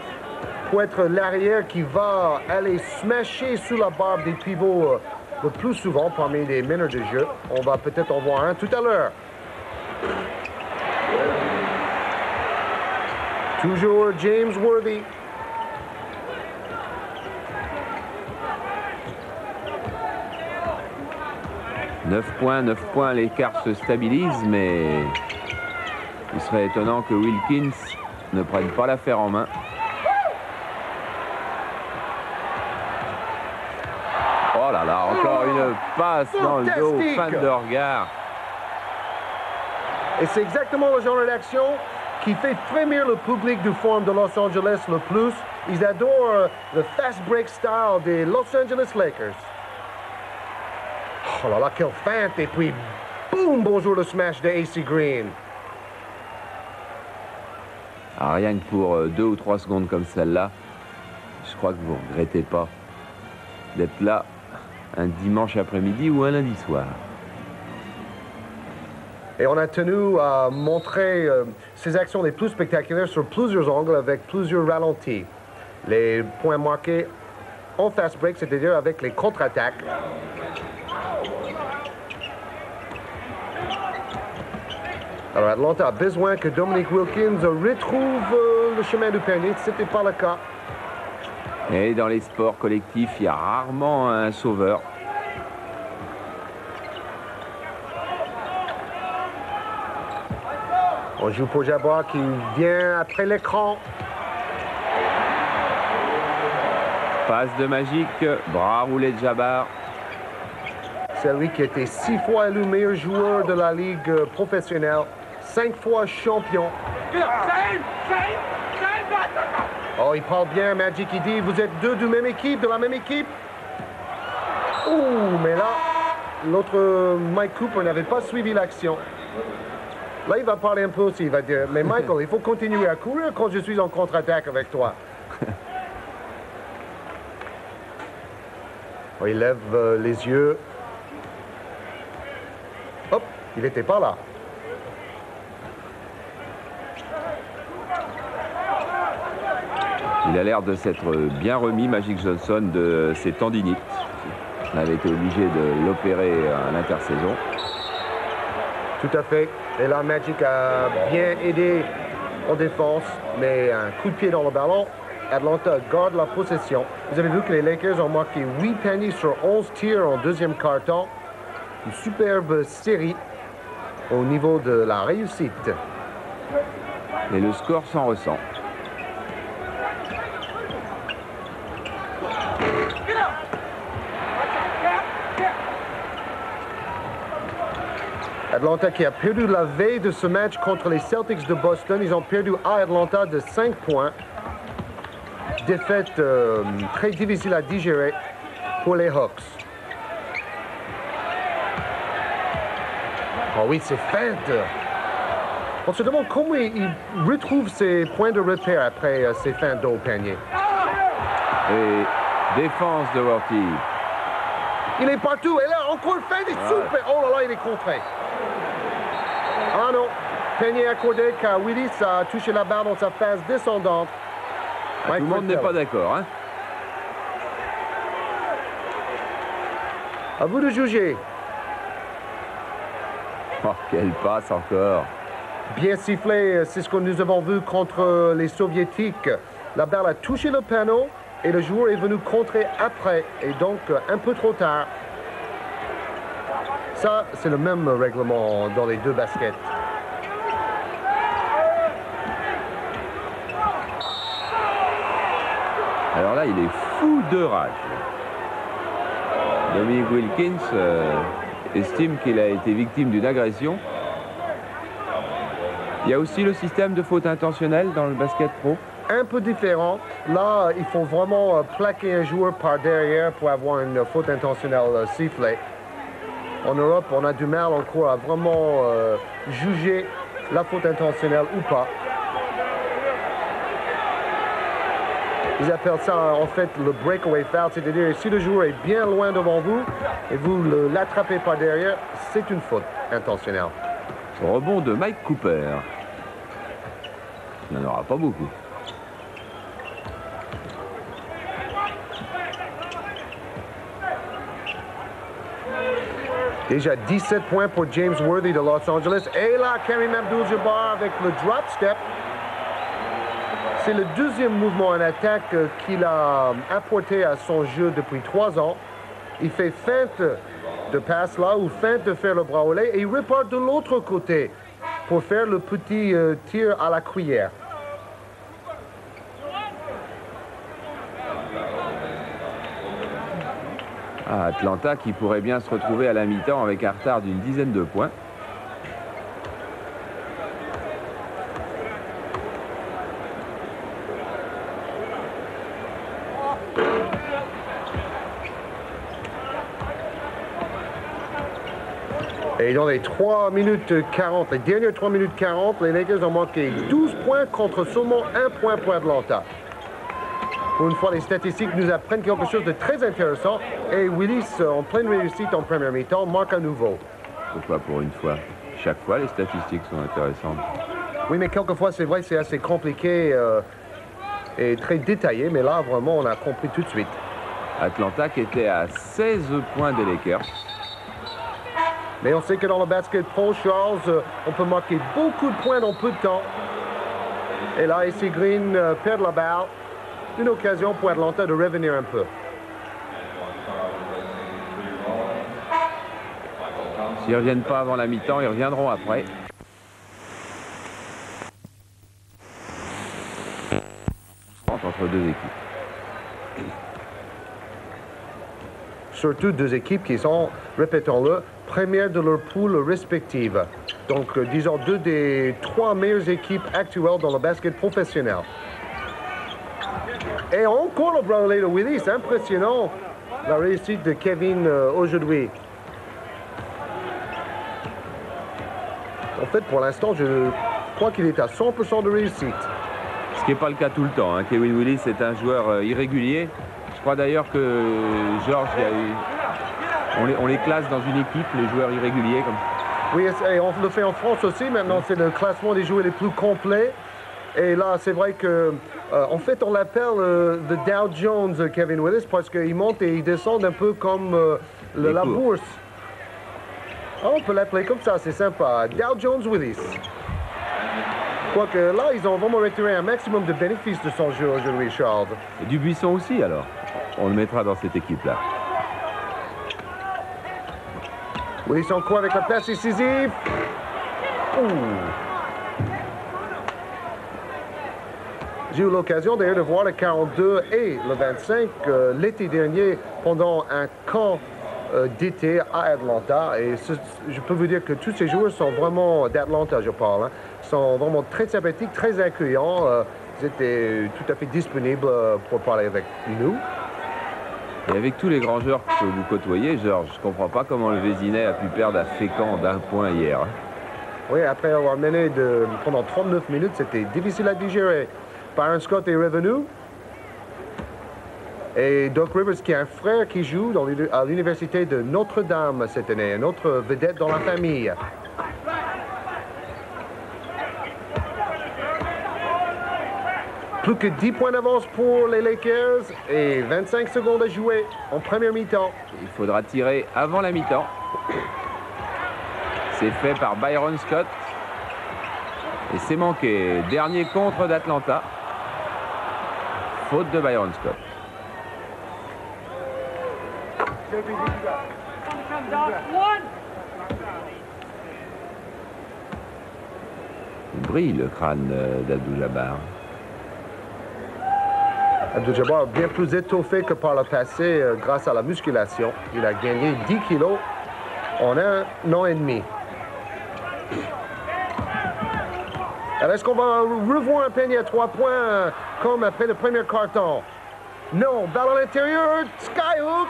pour être l'arrière qui va aller smasher sous la barre des pivots le plus souvent parmi les meneurs de jeu. On va peut-être en voir un tout à l'heure. Toujours James Worthy. Neuf points, l'écart se stabilise, mais il serait étonnant que Wilkins ne prenne pas l'affaire en main. Oh là là, encore une passe dans le dos, fin de regard. Et c'est exactement le genre d'action qui fait frémir le public du Forum de Los Angeles le plus. Ils adorent le fast break style des Los Angeles Lakers. Oh là là, quelle feinte! Et puis, boum, bonjour le smash de AC Green. Ah, rien que pour 2 ou 3 secondes comme celle-là, je crois que vous ne regrettez pas d'être là un dimanche après-midi ou un lundi soir. Et on a tenu à montrer ces actions les plus spectaculaires sur plusieurs angles avec plusieurs ralentis. Les points marqués en fast break, c'est-à-dire avec les contre-attaques. Alors Atlanta a besoin que Dominique Wilkins retrouve le chemin du panier. Ce n'était pas le cas. Et dans les sports collectifs, il y a rarement un sauveur. On joue pour Jabbar qui vient après l'écran. Passe de Magic, bras roulé de Jabbar. C'est lui qui était 6 fois élu meilleur joueur de la Ligue professionnelle, 5 fois champion. Oh, il parle bien, Magic, il dit, vous êtes deux de même équipe, de la même équipe. Ouh, mais là, l'autre Mike Cooper n'avait pas suivi l'action. Là, il va parler un peu aussi, il va dire, mais Michael, il faut continuer à courir quand je suis en contre-attaque avec toi. Oh, il lève les yeux. Hop, il n'était pas là. Il a l'air de s'être bien remis, Magic Johnson, de ses tendinites. On avait été obligé de l'opérer à l'intersaison. Tout à fait. Et là, Magic a bien aidé en défense, mais un coup de pied dans le ballon. Atlanta garde la possession. Vous avez vu que les Lakers ont marqué 8 paniers sur 11 tirs en deuxième quart-temps. Une superbe série au niveau de la réussite. Et le score s'en ressent. Atlanta qui a perdu la veille de ce match contre les Celtics de Boston. Ils ont perdu à Atlanta de 5 points. Défaite très difficile à digérer pour les Hawks. Oh oui, c'est feinte. On se demande comment il retrouve ses points de repère après ces feintes au panier. Et défense de Worthy. Il est partout. Et là, encore feinte et super. Oh là là, il est contré. Ah non. Panier accordé car Willis a touché la balle dans sa phase descendante. Tout le monde n'est pas d'accord, hein? À vous de juger. Oh, quelle passe encore. Bien sifflé, c'est ce que nous avons vu contre les Soviétiques. La balle a touché le panneau et le joueur est venu contrer après, et donc un peu trop tard. Ça, c'est le même règlement dans les deux baskets. Alors là, il est fou de rage. Dominique Wilkins estime qu'il a été victime d'une agression. Il y a aussi le système de faute intentionnelle dans le basket pro. Un peu différent. Là, il faut vraiment plaquer un joueur par derrière pour avoir une faute intentionnelle sifflée. En Europe, on a du mal encore à vraiment juger la faute intentionnelle ou pas. Ils appellent ça en fait le breakaway foul, c'est-à-dire si le joueur est bien loin devant vous et vous l'attrapez par derrière, c'est une faute intentionnelle. Rebond de Mike Cooper. Il n'y en aura pas beaucoup. Déjà 17 points pour James Worthy de Los Angeles. Et là, Kareem Abdul-Jabbar avec le drop step. C'est le deuxième mouvement en attaque qu'il a apporté à son jeu depuis 3 ans. Il fait feinte de passe là ou feinte de faire le bras au lait et il repart de l'autre côté pour faire le petit tir à la cuillère. Ah, Atlanta qui pourrait bien se retrouver à la mi-temps avec un retard d'une dizaine de points. Et dans les 3 minutes 40, les dernières 3 minutes 40, les Lakers ont manqué 12 points contre seulement 1 point pour Atlanta. Pour une fois, les statistiques nous apprennent quelque chose de très intéressant. Et Willis, en pleine réussite en première mi-temps, marque à nouveau. Pourquoi pour une fois? Chaque fois, les statistiques sont intéressantes. Oui, mais quelquefois, c'est vrai, c'est assez compliqué et très détaillé. Mais là, vraiment, on a compris tout de suite. Atlanta qui était à 16 points des Lakers. Mais on sait que dans le basket pro, Charles, on peut marquer beaucoup de points dans peu de temps. Et là, AC Green perd la balle. Une occasion pour Atlanta de revenir un peu. S'ils ne reviennent pas avant la mi-temps, ils reviendront après. Entre deux équipes. Surtout deux équipes qui sont, répétons-le, premières de leur poule respective. Donc, disons, 2 des 3 meilleures équipes actuelles dans le basket professionnel. Et encore le bras au lait de Willis, impressionnant la réussite de Kevin aujourd'hui. En fait, pour l'instant, je crois qu'il est à 100% de réussite. Ce qui n'est pas le cas tout le temps. Hein. Kevin Willis est un joueur irrégulier. Je crois d'ailleurs que Georges, on les classe dans une équipe, les joueurs irréguliers. Comme... Oui, et on le fait en France aussi. Maintenant, c'est le classement des joueurs les plus complets. Et là, c'est vrai que, en fait, on l'appelle the Dow Jones, Kevin Willis, parce qu'il monte et il descend un peu comme la bourse. Ah, on peut l'appeler comme ça, c'est sympa. Dow Jones Willis. Quoique là, ils ont vraiment retiré un maximum de bénéfices de son jeu aujourd'hui, Charles. Et Dubuisson aussi, alors. On le mettra dans cette équipe-là. Oui, ils sont quoi avec la passe décisive? J'ai eu l'occasion d'ailleurs de voir le 42 et le 25 l'été dernier pendant un camp d'été à Atlanta. Et je peux vous dire que tous ces joueurs sont vraiment d'Atlanta, je parle. Hein, sont vraiment très sympathiques, très accueillants. Ils étaient tout à fait disponibles pour parler avec nous. Et avec tous les grands joueurs que vous côtoyez, Georges, je ne comprends pas comment le Vésinet a pu perdre à Fécamp d'1 point hier. Oui, après avoir mené pendant 39 minutes, c'était difficile à digérer. Byron Scott est revenu. Et Doc Rivers, qui a un frère qui joue à l'université de Notre-Dame cette année, une autre vedette dans la famille. Plus que 10 points d'avance pour les Lakers et 25 secondes à jouer en première mi-temps. Il faudra tirer avant la mi-temps. C'est fait par Byron Scott. Et c'est manqué. Dernier contre d'Atlanta. Faute de Byron Scott. Il brille le crâne d'Abdul-Jabbar. Abdul-Jabbar bien plus étoffé que par le passé grâce à la musculation. Il a gagné 10 kilos en 1 an et demi. Alors, est-ce qu'on va revoir un panier à 3 points comme après le premier carton? Non, balle à l'intérieur, skyhook,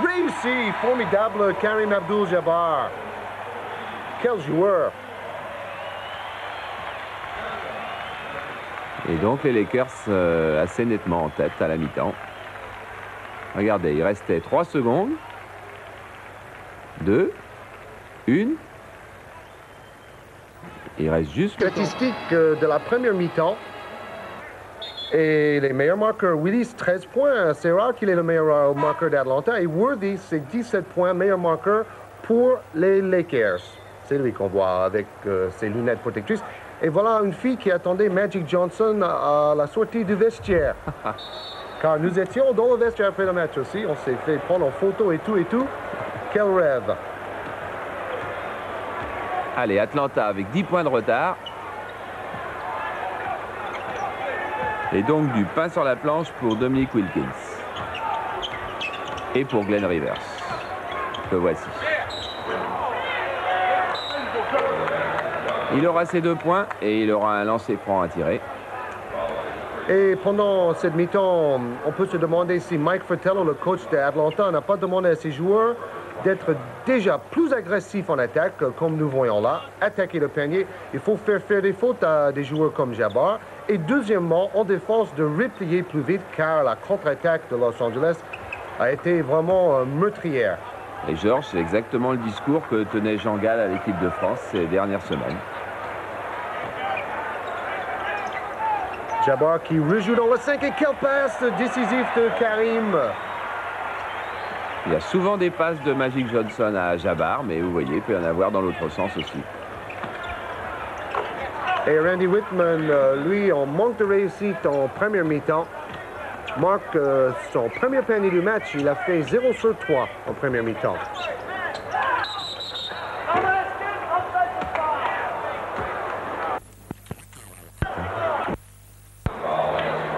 réussi, formidable Karim Abdul-Jabbar. Quel joueur! Et donc les Lakers assez nettement en tête à la mi-temps. Regardez, il restait 3 secondes. 2, 1. Il reste juste... Statistique de la première mi-temps. Et les meilleurs marqueurs, Willis, 13 points. C'est rare qu'il est le meilleur marqueur d'Atlanta. Et Worthy, c'est 17 points, meilleur marqueur pour les Lakers. C'est lui qu'on voit avec ses lunettes protectrices. Et voilà une fille qui attendait Magic Johnson à la sortie du vestiaire. Car nous étions dans le vestiaire après le match aussi. On s'est fait prendre en photo et tout et tout. Quel rêve! Allez, Atlanta avec 10 points de retard. Et donc du pain sur la planche pour Dominique Wilkins. Et pour Glenn Rivers. Le voici. Il aura ses 2 points et il aura un lancer franc à tirer. Et pendant cette mi-temps, on peut se demander si Mike Fratello, le coach d'Atlanta, n'a pas demandé à ses joueurs d'être déjà plus agressifs en attaque, comme nous voyons là, attaquer le panier. Il faut faire des fautes à des joueurs comme Jabbar. Et deuxièmement, en défense, de replier plus vite, car la contre-attaque de Los Angeles a été vraiment meurtrière. Et Georges, c'est exactement le discours que tenait Jean Gall à l'équipe de France ces dernières semaines. Jabbar qui rejoue dans le 5 et quelle passe décisive de Karim. Il y a souvent des passes de Magic Johnson à Jabbar, mais vous voyez, il peut y en avoir dans l'autre sens aussi. Et Randy Whitman, lui, en manque de réussite en première mi-temps, marque son premier panier du match. Il a fait 0 sur 3 en première mi-temps.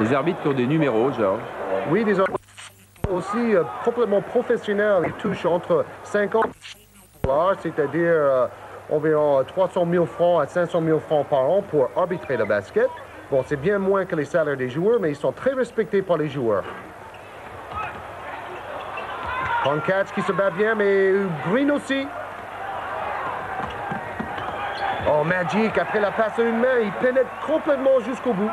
Les arbitres qui ont des numéros, Georges. Oui, des arbitres aussi complètement professionnels. Ils touchent entre 50 $, c'est-à-dire environ 300 000 francs à 500 000 francs par an pour arbitrer le basket. Bon, c'est bien moins que les salaires des joueurs, mais ils sont très respectés par les joueurs. Concatch qui se bat bien, mais Green aussi. Oh, Magic, après la passe à une main, il pénètre complètement jusqu'au bout.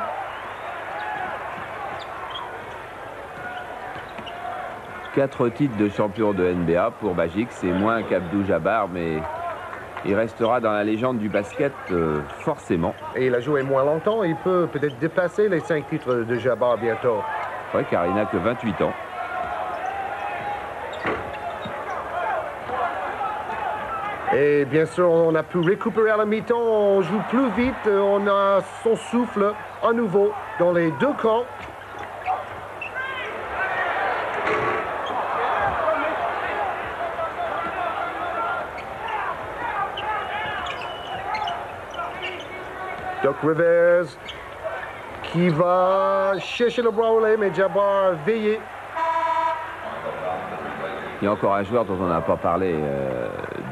Quatre titres de champion de NBA pour Magic, c'est moins qu'Abdul-Jabbar, mais il restera dans la légende du basket forcément. Et il a joué moins longtemps, il peut peut-être dépasser les 5 titres de Jabbar bientôt. Oui, car il n'a que 28 ans. Et bien sûr, on a pu récupérer à la mi-temps, on joue plus vite, on a son souffle à nouveau dans les deux camps. Doc Rivers qui va chercher le bras relais, mais Jabbar veillé. Il y a encore un joueur dont on n'a pas parlé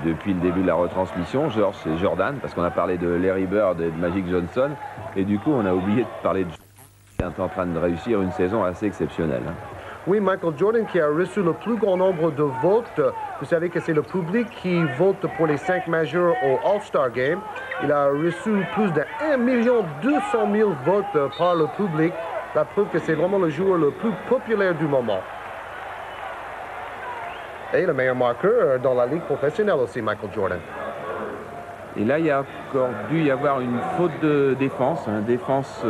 depuis le début de la retransmission, George, c'est Jordan, parce qu'on a parlé de Larry Bird et de Magic Johnson, et du coup on a oublié de parler de Jordan, qui est en train de réussir une saison assez exceptionnelle. Oui, Michael Jordan qui a reçu le plus grand nombre de votes. Vous savez que c'est le public qui vote pour les 5 majeurs au All-Star Game. Il a reçu plus de 1 200 000 votes par le public. La preuve que c'est vraiment le joueur le plus populaire du moment. Et le meilleur marqueur dans la ligue professionnelle aussi, Michael Jordan. Et là, il y a encore dû y avoir une faute de défense, défense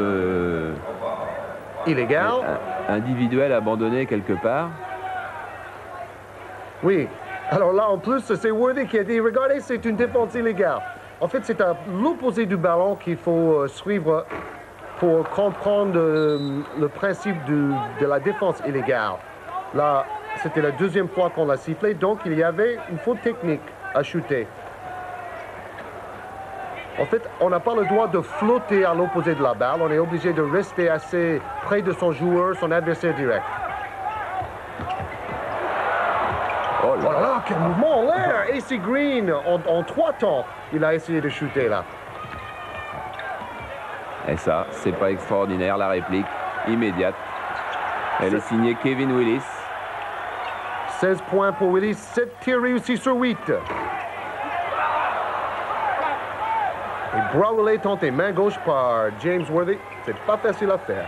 illégale. Individuelle abandonnée quelque part. Oui. Alors là, en plus, c'est Worthy qui a dit, regardez, c'est une défense illégale. En fait, c'est à l'opposé du ballon qu'il faut suivre pour comprendre le principe de la défense illégale. Là, c'était la deuxième fois qu'on l'a sifflé, donc il y avait une faute technique à shooter. En fait, on n'a pas le droit de flotter à l'opposé de la balle. On est obligé de rester assez près de son joueur, son adversaire direct. Oh là là, quel mouvement en l'air! AC Green, en 3 temps, il a essayé de shooter là. Et ça, c'est pas extraordinaire, la réplique immédiate. Elle est signée Kevin Willis. 16 points pour Willis, 7 tirs réussis sur 8. Et bras relais tenté, main gauche par James Worthy. C'est pas facile à faire.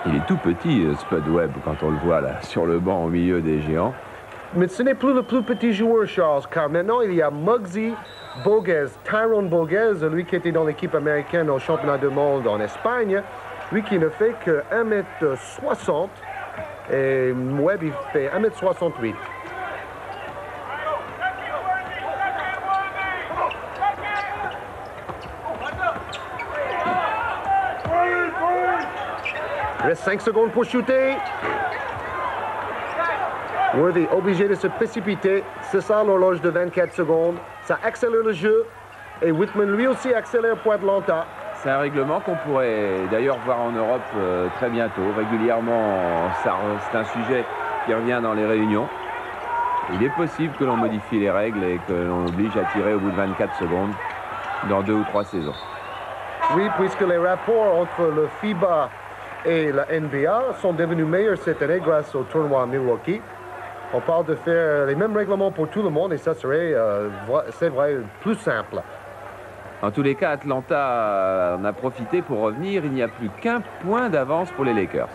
Il est tout petit, Spud Webb, quand on le voit là, sur le banc au milieu des géants. Mais ce n'est plus le plus petit joueur, Charles, car maintenant il y a Muggsy Bogues, Tyrone Bogues, lui qui était dans l'équipe américaine au championnat du monde en Espagne. Lui qui ne fait que 1m60 et Webb il fait 1m68. Il reste 5 secondes pour shooter. Worthy obligé de se précipiter. C'est ça l'horloge de 24 secondes. Ça accélère le jeu. Et Whitman lui aussi accélère pour Atlanta. C'est un règlement qu'on pourrait d'ailleurs voir en Europe très bientôt. Régulièrement, c'est un sujet qui revient dans les réunions. Il est possible que l'on modifie les règles et que l'on oblige à tirer au bout de 24 secondes dans 2 ou 3 saisons. Oui, puisque les rapports entre le FIBA et la NBA sont devenus meilleurs cette année grâce au tournoi à Milwaukee. On parle de faire les mêmes règlements pour tout le monde et ça serait, c'est vrai, plus simple. En tous les cas, Atlanta en a profité pour revenir. Il n'y a plus qu'un point d'avance pour les Lakers.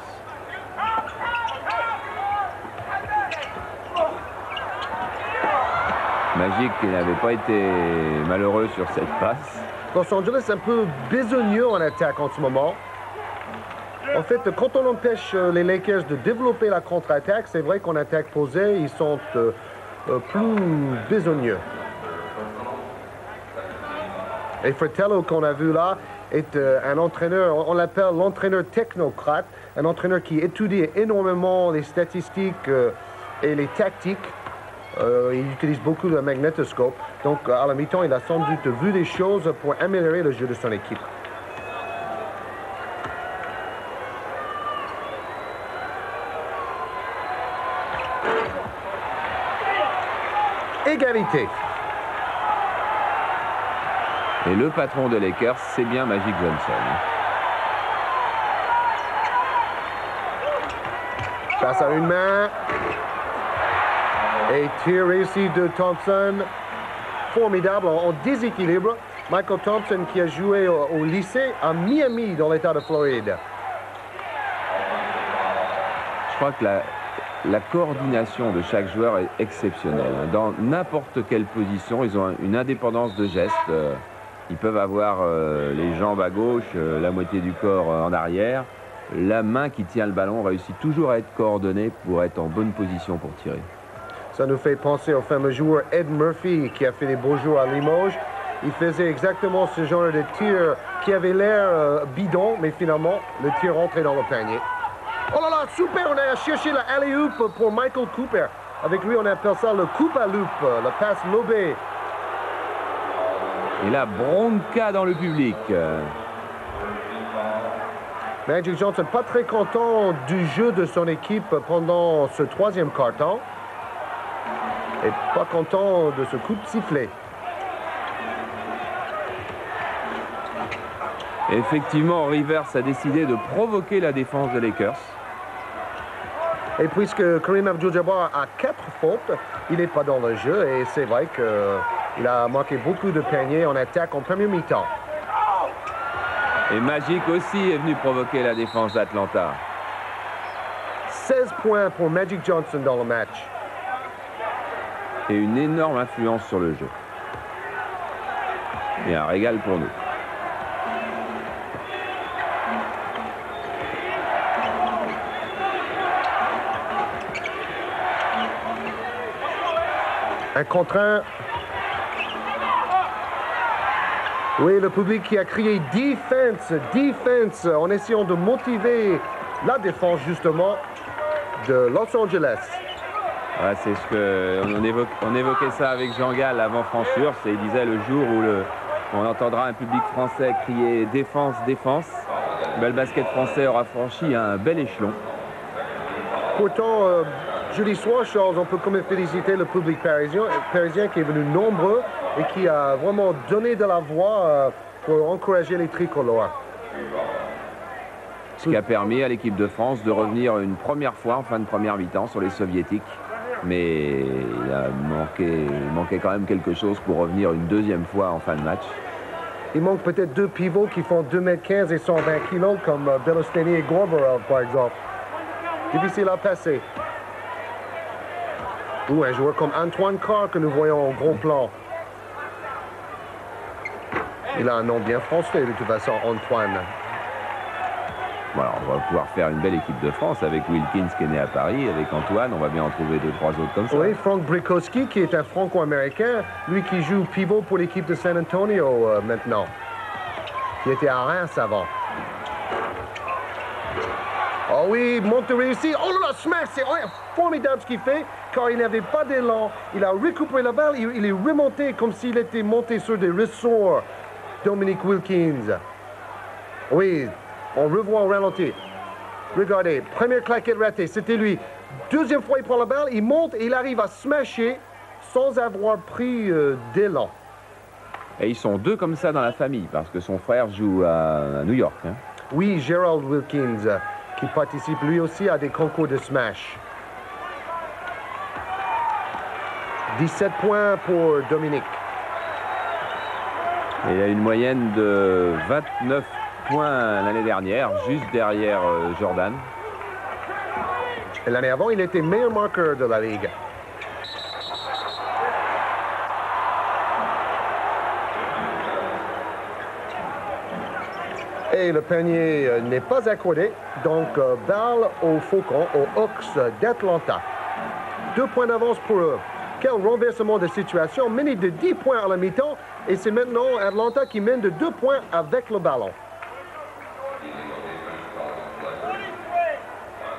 Magic qui n'avait pas été malheureux sur cette passe. Los Angeles est un peu besogneux en attaque en ce moment. En fait, quand on empêche les Lakers de développer la contre-attaque, c'est vrai qu'en attaque posée, ils sont plus besogneux. Et Fratello, qu'on a vu là, est un entraîneur, on l'appelle l'entraîneur technocrate, un entraîneur qui étudie énormément les statistiques et les tactiques. Il utilise beaucoup le magnétoscope. Donc, à la mi-temps, il a sans doute vu des choses pour améliorer le jeu de son équipe. Égalité. Et le patron de Lakers, c'est bien Magic Johnson. Passe à une main. Et tir réussi de Thompson. Formidable en déséquilibre. Michael Thompson qui a joué au lycée à Miami dans l'État de Floride. Je crois que la coordination de chaque joueur est exceptionnelle. Dans n'importe quelle position, ils ont une indépendance de geste Ils peuvent avoir les jambes à gauche, la moitié du corps en arrière. La main qui tient le ballon réussit toujours à être coordonnée pour être en bonne position pour tirer. Ça nous fait penser au fameux joueur Ed Murphy qui a fait des beaux jours à Limoges. Il faisait exactement ce genre de tir qui avait l'air bidon, mais finalement, le tir rentrait dans le panier. Oh là là, super, on a cherché la alley-oop pour Michael Cooper. Avec lui, on appelle ça le coupe à loop, le passe lobé. Et là, bronca dans le public. Magic Johnson pas très content du jeu de son équipe pendant ce troisième quart-temps. Et pas content de ce coup de sifflet. Effectivement, Rivers a décidé de provoquer la défense des Lakers. Et puisque Kareem Abdul-Jabbar a 4 fautes, il n'est pas dans le jeu. Et c'est vrai qu'il a manqué beaucoup de paniers en attaque en première mi-temps. Et Magic aussi est venu provoquer la défense d'Atlanta. 16 points pour Magic Johnson dans le match. Et une énorme influence sur le jeu. Et un régal pour nous. Un contre un. Oui, le public qui a crié « Defense, defense » en essayant de motiver la défense, justement, de Los Angeles. Ouais, c'est ce que on évoquait ça avec Jean Gall avant Franchur. Il disait le jour où on entendra un public français crier « Défense, défense », le basket français aura franchi un bel échelon. Pourtant, jeudi soir, Charles, on peut quand même féliciter le public parisien qui est venu nombreux et qui a vraiment donné de la voix pour encourager les tricolores. Ce qui a permis à l'équipe de France de revenir une première fois en fin de première mi-temps sur les Soviétiques. Mais il manquait quand même quelque chose pour revenir une deuxième fois en fin de match. Il manque peut-être 2 pivots qui font 2,15 m et 120 kg comme Belosteni et Gorbarov, par exemple. Difficile à passer. Ou un joueur comme Antoine Carr que nous voyons au gros plan. Il a un nom bien français de toute façon, Antoine. Voilà, on va pouvoir faire une belle équipe de France avec Wilkins qui est né à Paris, avec Antoine, on va bien en trouver 2-3 autres comme ça. Oui, Frank Brikowski qui est un franco-américain, lui qui joue pivot pour l'équipe de San Antonio maintenant, qui était à Reims avant. Oh oui, monte réussi. Oh là là, smash, c'est formidable ce qu'il fait, car il n'avait pas d'élan. Il a récupéré la balle, il est remonté comme s'il était monté sur des ressorts. Dominique Wilkins. Oui, on revoit au ralenti. Regardez, première claquette ratée, c'était lui. Deuxième fois, il prend la balle, il monte et il arrive à smasher sans avoir pris d'élan. Et ils sont 2 comme ça dans la famille, parce que son frère joue à New York. Hein. Oui, Gerald Wilkins, qui participe lui aussi à des concours de smash. 17 points pour Dominique. Et il a une moyenne de 29 points l'année dernière, juste derrière Jordan. Et l'année avant, il était meilleur marqueur de la Ligue. Et le panier n'est pas accordé, donc balle aux Faucons, aux Hawks d'Atlanta. 2 points d'avance pour eux. Quel renversement de situation, mené de 10 points à la mi-temps, et c'est maintenant Atlanta qui mène de 2 points avec le ballon.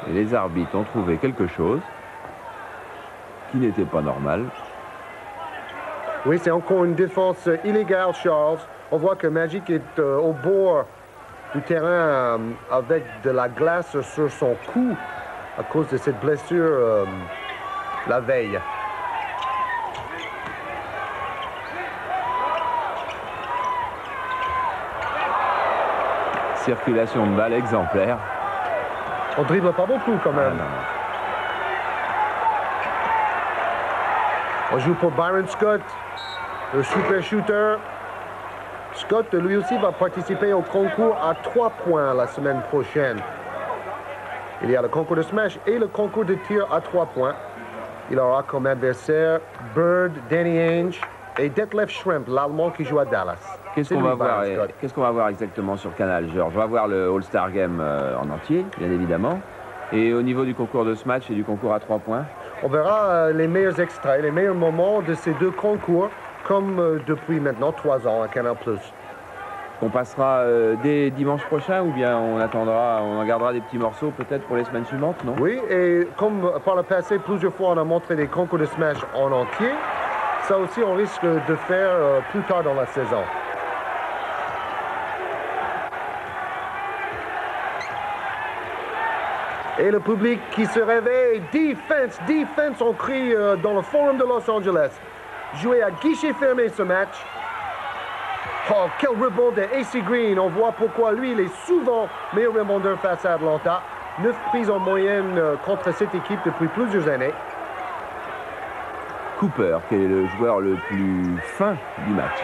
Et les arbitres ont trouvé quelque chose qui n'était pas normal. Oui, c'est encore une défense illégale, Charles. On voit que Magic est au bord du terrain avec de la glace sur son cou à cause de cette blessure la veille. Circulation de balle exemplaire. On dribble pas beaucoup quand même. On joue pour Byron Scott, le super shooter. Scott, lui aussi, va participer au concours à 3 points la semaine prochaine. Il y a le concours de smash et le concours de tir à 3 points. Il aura comme adversaire Bird, Danny Ainge et Detlef Schrempf, l'Allemand qui joue à Dallas. Qu'est-ce qu'on va voir exactement sur Canal, Georges? On va voir le All-Star Game en entier, bien évidemment. Et au niveau du concours de ce match et du concours à 3 points? On verra les meilleurs extraits, les meilleurs moments de ces deux concours, comme depuis maintenant 3 ans à Canal+. On passera dès dimanche prochain ou bien on attendra, on en gardera des petits morceaux peut-être pour les semaines suivantes, non? Oui, et comme par le passé, plusieurs fois on a montré des concours de Smash en entier, ça aussi on risque de faire plus tard dans la saison. Et le public qui se réveille, défense, défense, on crie dans le Forum de Los Angeles. Joué à guichet fermé ce match. Oh, quel rebond de AC Green. On voit pourquoi lui, il est souvent meilleur rebondeur face à Atlanta. 9 prises en moyenne contre cette équipe depuis plusieurs années. Cooper, qui est le joueur le plus fin du match.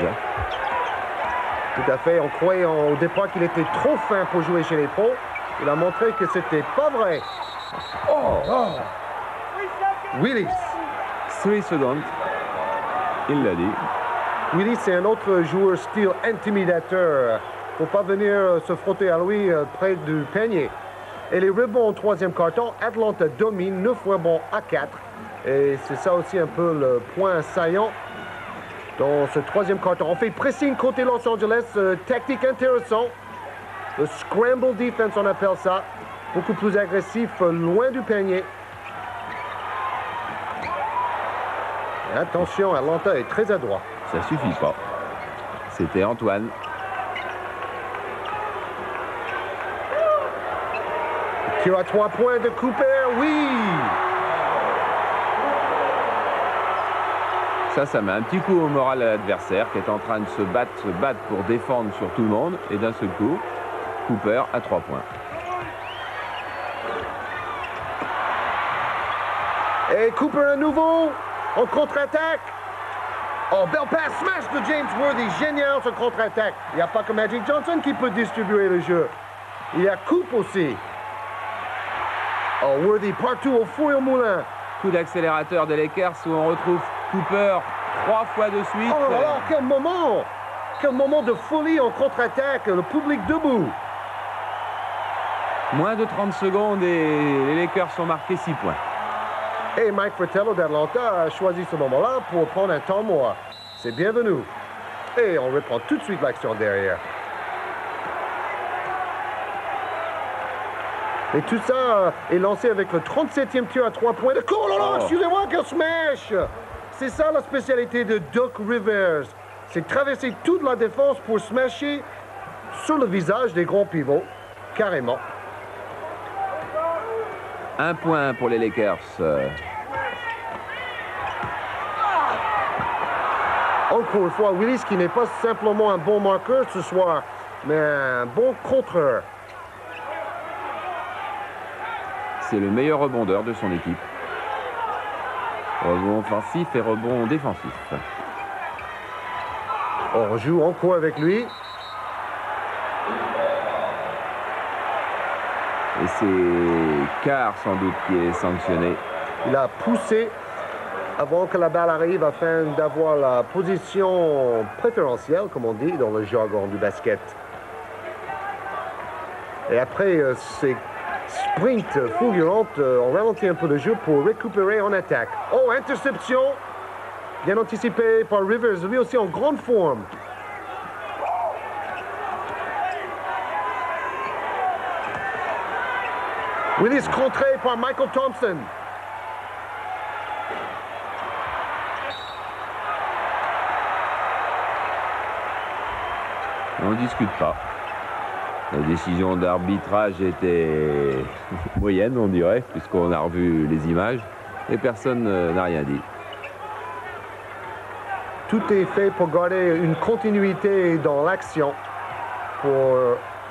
Tout à fait. On croyait au départ qu'il était trop fin pour jouer chez les pros. Il a montré que c'était pas vrai. Oh! Willis. 3 secondes. Il l'a dit. Willis, c'est un autre joueur style intimidateur. Faut pas venir se frotter à lui près du panier. Et les rebonds au 3e quart-temps, Atlanta domine 9 rebonds à 4. Et c'est ça aussi un peu le point saillant dans ce 3e quart-temps. On fait pressing côté Los Angeles, tactique intéressant. Le scramble defense, on appelle ça. Beaucoup plus agressif, loin du panier. Et attention, Atlanta est très adroit. Ça suffit pas. C'était Antoine. Tir à 3 points de Cooper, oui! Ça met un petit coup au moral à l'adversaire qui est en train de se battre pour défendre sur tout le monde. Et d'un seul coup, Cooper à 3 points. Et Cooper à nouveau, en contre-attaque. Oh, belle passe smash de James Worthy. Génial ce contre-attaque. Il n'y a pas que Magic Johnson qui peut distribuer le jeu. Il y a Coop aussi. Oh, Worthy partout au four et au moulin. Coup d'accélérateur des Lakers où on retrouve Cooper 3 fois de suite. Oh là là, quel moment! Quel moment de folie en contre-attaque. Le public debout. Moins de 30 secondes et les Lakers sont marqués 6 points. Et Mike Fratello d'Atlanta a choisi ce moment-là pour prendre un temps mort. C'est bienvenu. Et on reprend tout de suite l'action derrière. Et tout ça est lancé avec le 37e tir à 3 points de... Oh là là, excusez-moi, quel smash! C'est ça la spécialité de Doc Rivers. C'est traverser toute la défense pour smasher sur le visage des grands pivots. Carrément. 1 point pour les Lakers. Encore une fois, Willis qui n'est pas simplement un bon marqueur ce soir, mais un bon contreur. C'est le meilleur rebondeur de son équipe. Rebond offensif et rebond défensif. On joue encore avec lui. Et c'est Carr sans doute qui est sanctionné. Il a poussé avant que la balle arrive afin d'avoir la position préférentielle, comme on dit dans le jargon du basket. Et après ces sprints fulgurantes, on ralentit un peu le jeu pour récupérer en attaque. Oh, interception! Bien anticipé par Rivers, lui aussi en grande forme. Willis contré par Michael Thompson. On ne discute pas. La décision d'arbitrage était moyenne, on dirait, puisqu'on a revu les images, et personne n'a rien dit. Tout est fait pour garder une continuité dans l'action,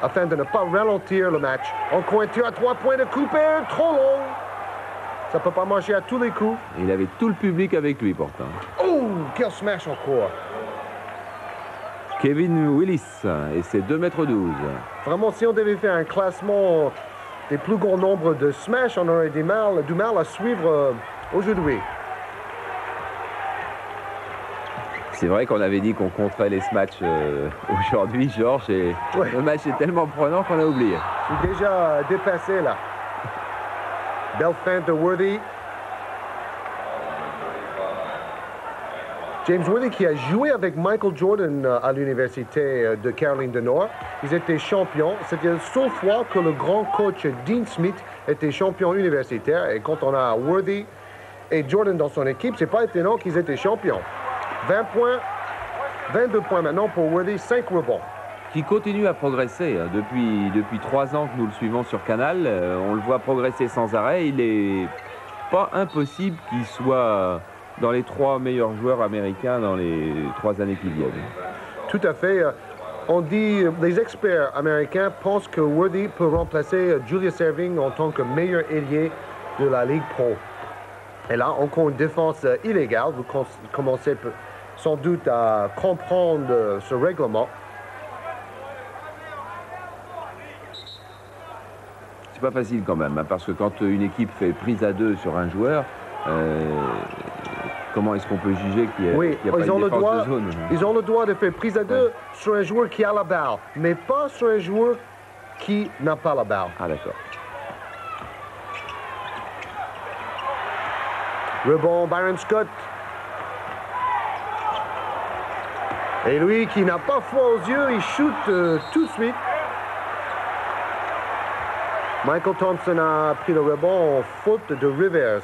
afin de ne pas ralentir le match. Encore un tir à 3 points de Cooper, trop long. Ça ne peut pas marcher à tous les coups. Il avait tout le public avec lui pourtant. Oh, quel smash encore. Kevin Willis, et c'est 2,12 m. Vraiment, si on devait faire un classement des plus grands nombres de smash, on aurait du mal à suivre aujourd'hui. C'est vrai qu'on avait dit qu'on compterait les matchs aujourd'hui, Georges, et ouais. Le match est tellement prenant qu'on a oublié. Je suis déjà dépassé là. Belle feinte de Worthy. James Worthy qui a joué avec Michael Jordan à l'université de Caroline du Nord. Ils étaient champions. C'était la seule fois que le grand coach Dean Smith était champion universitaire. Et quand on a Worthy et Jordan dans son équipe, c'est pas étonnant qu'ils étaient champions. 20 points, 22 points maintenant pour Worthy, 5 rebonds. Qui continue à progresser. Depuis 3 ans que nous le suivons sur Canal, on le voit progresser sans arrêt. Il n'est pas impossible qu'il soit dans les 3 meilleurs joueurs américains dans les 3 années qui viennent. Tout à fait. On dit, les experts américains pensent que Worthy peut remplacer Julius Erving en tant que meilleur ailier de la Ligue Pro. Et là, encore une défense illégale. Vous commencez sans doute à comprendre ce règlement. C'est pas facile quand même, hein, parce que quand une équipe fait prise à 2 sur un joueur, comment est-ce qu'on peut juger qu'il n'y a, oui, pas une défense de zone? Ils ont le droit de faire prise à 2 sur un joueur qui a la balle, mais pas sur un joueur qui n'a pas la balle. Ah d'accord. Rebond, Byron Scott. Et lui qui n'a pas froid aux yeux, il shoot tout de suite. Michael Thompson a pris le rebond en faute de Rivers.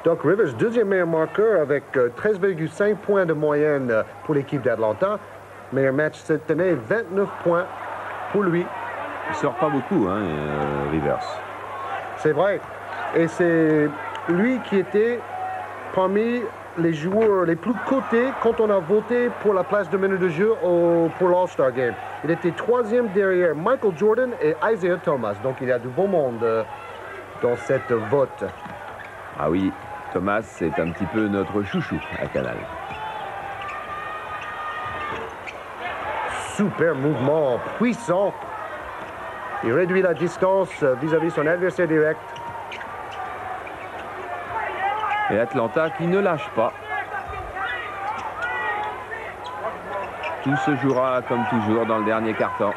Doc Rivers, deuxième meilleur marqueur avec 13,5 points de moyenne pour l'équipe d'Atlanta. Meilleur match cette année, 29 points pour lui. Il sort pas beaucoup, hein, Rivers. C'est vrai. Et c'est lui qui était parmi les joueurs les plus cotés quand on a voté pour la place de meneur de jeu pour l'All-Star Game. Il était 3e derrière Michael Jordan et Isaiah Thomas. Donc il y a du beau monde dans cette vote. Ah oui, Thomas, c'est un petit peu notre chouchou à Canal. Super mouvement, puissant. Il réduit la distance vis-à-vis son adversaire direct. Et Atlanta qui ne lâche pas. Tout se jouera comme toujours dans le dernier quart-temps.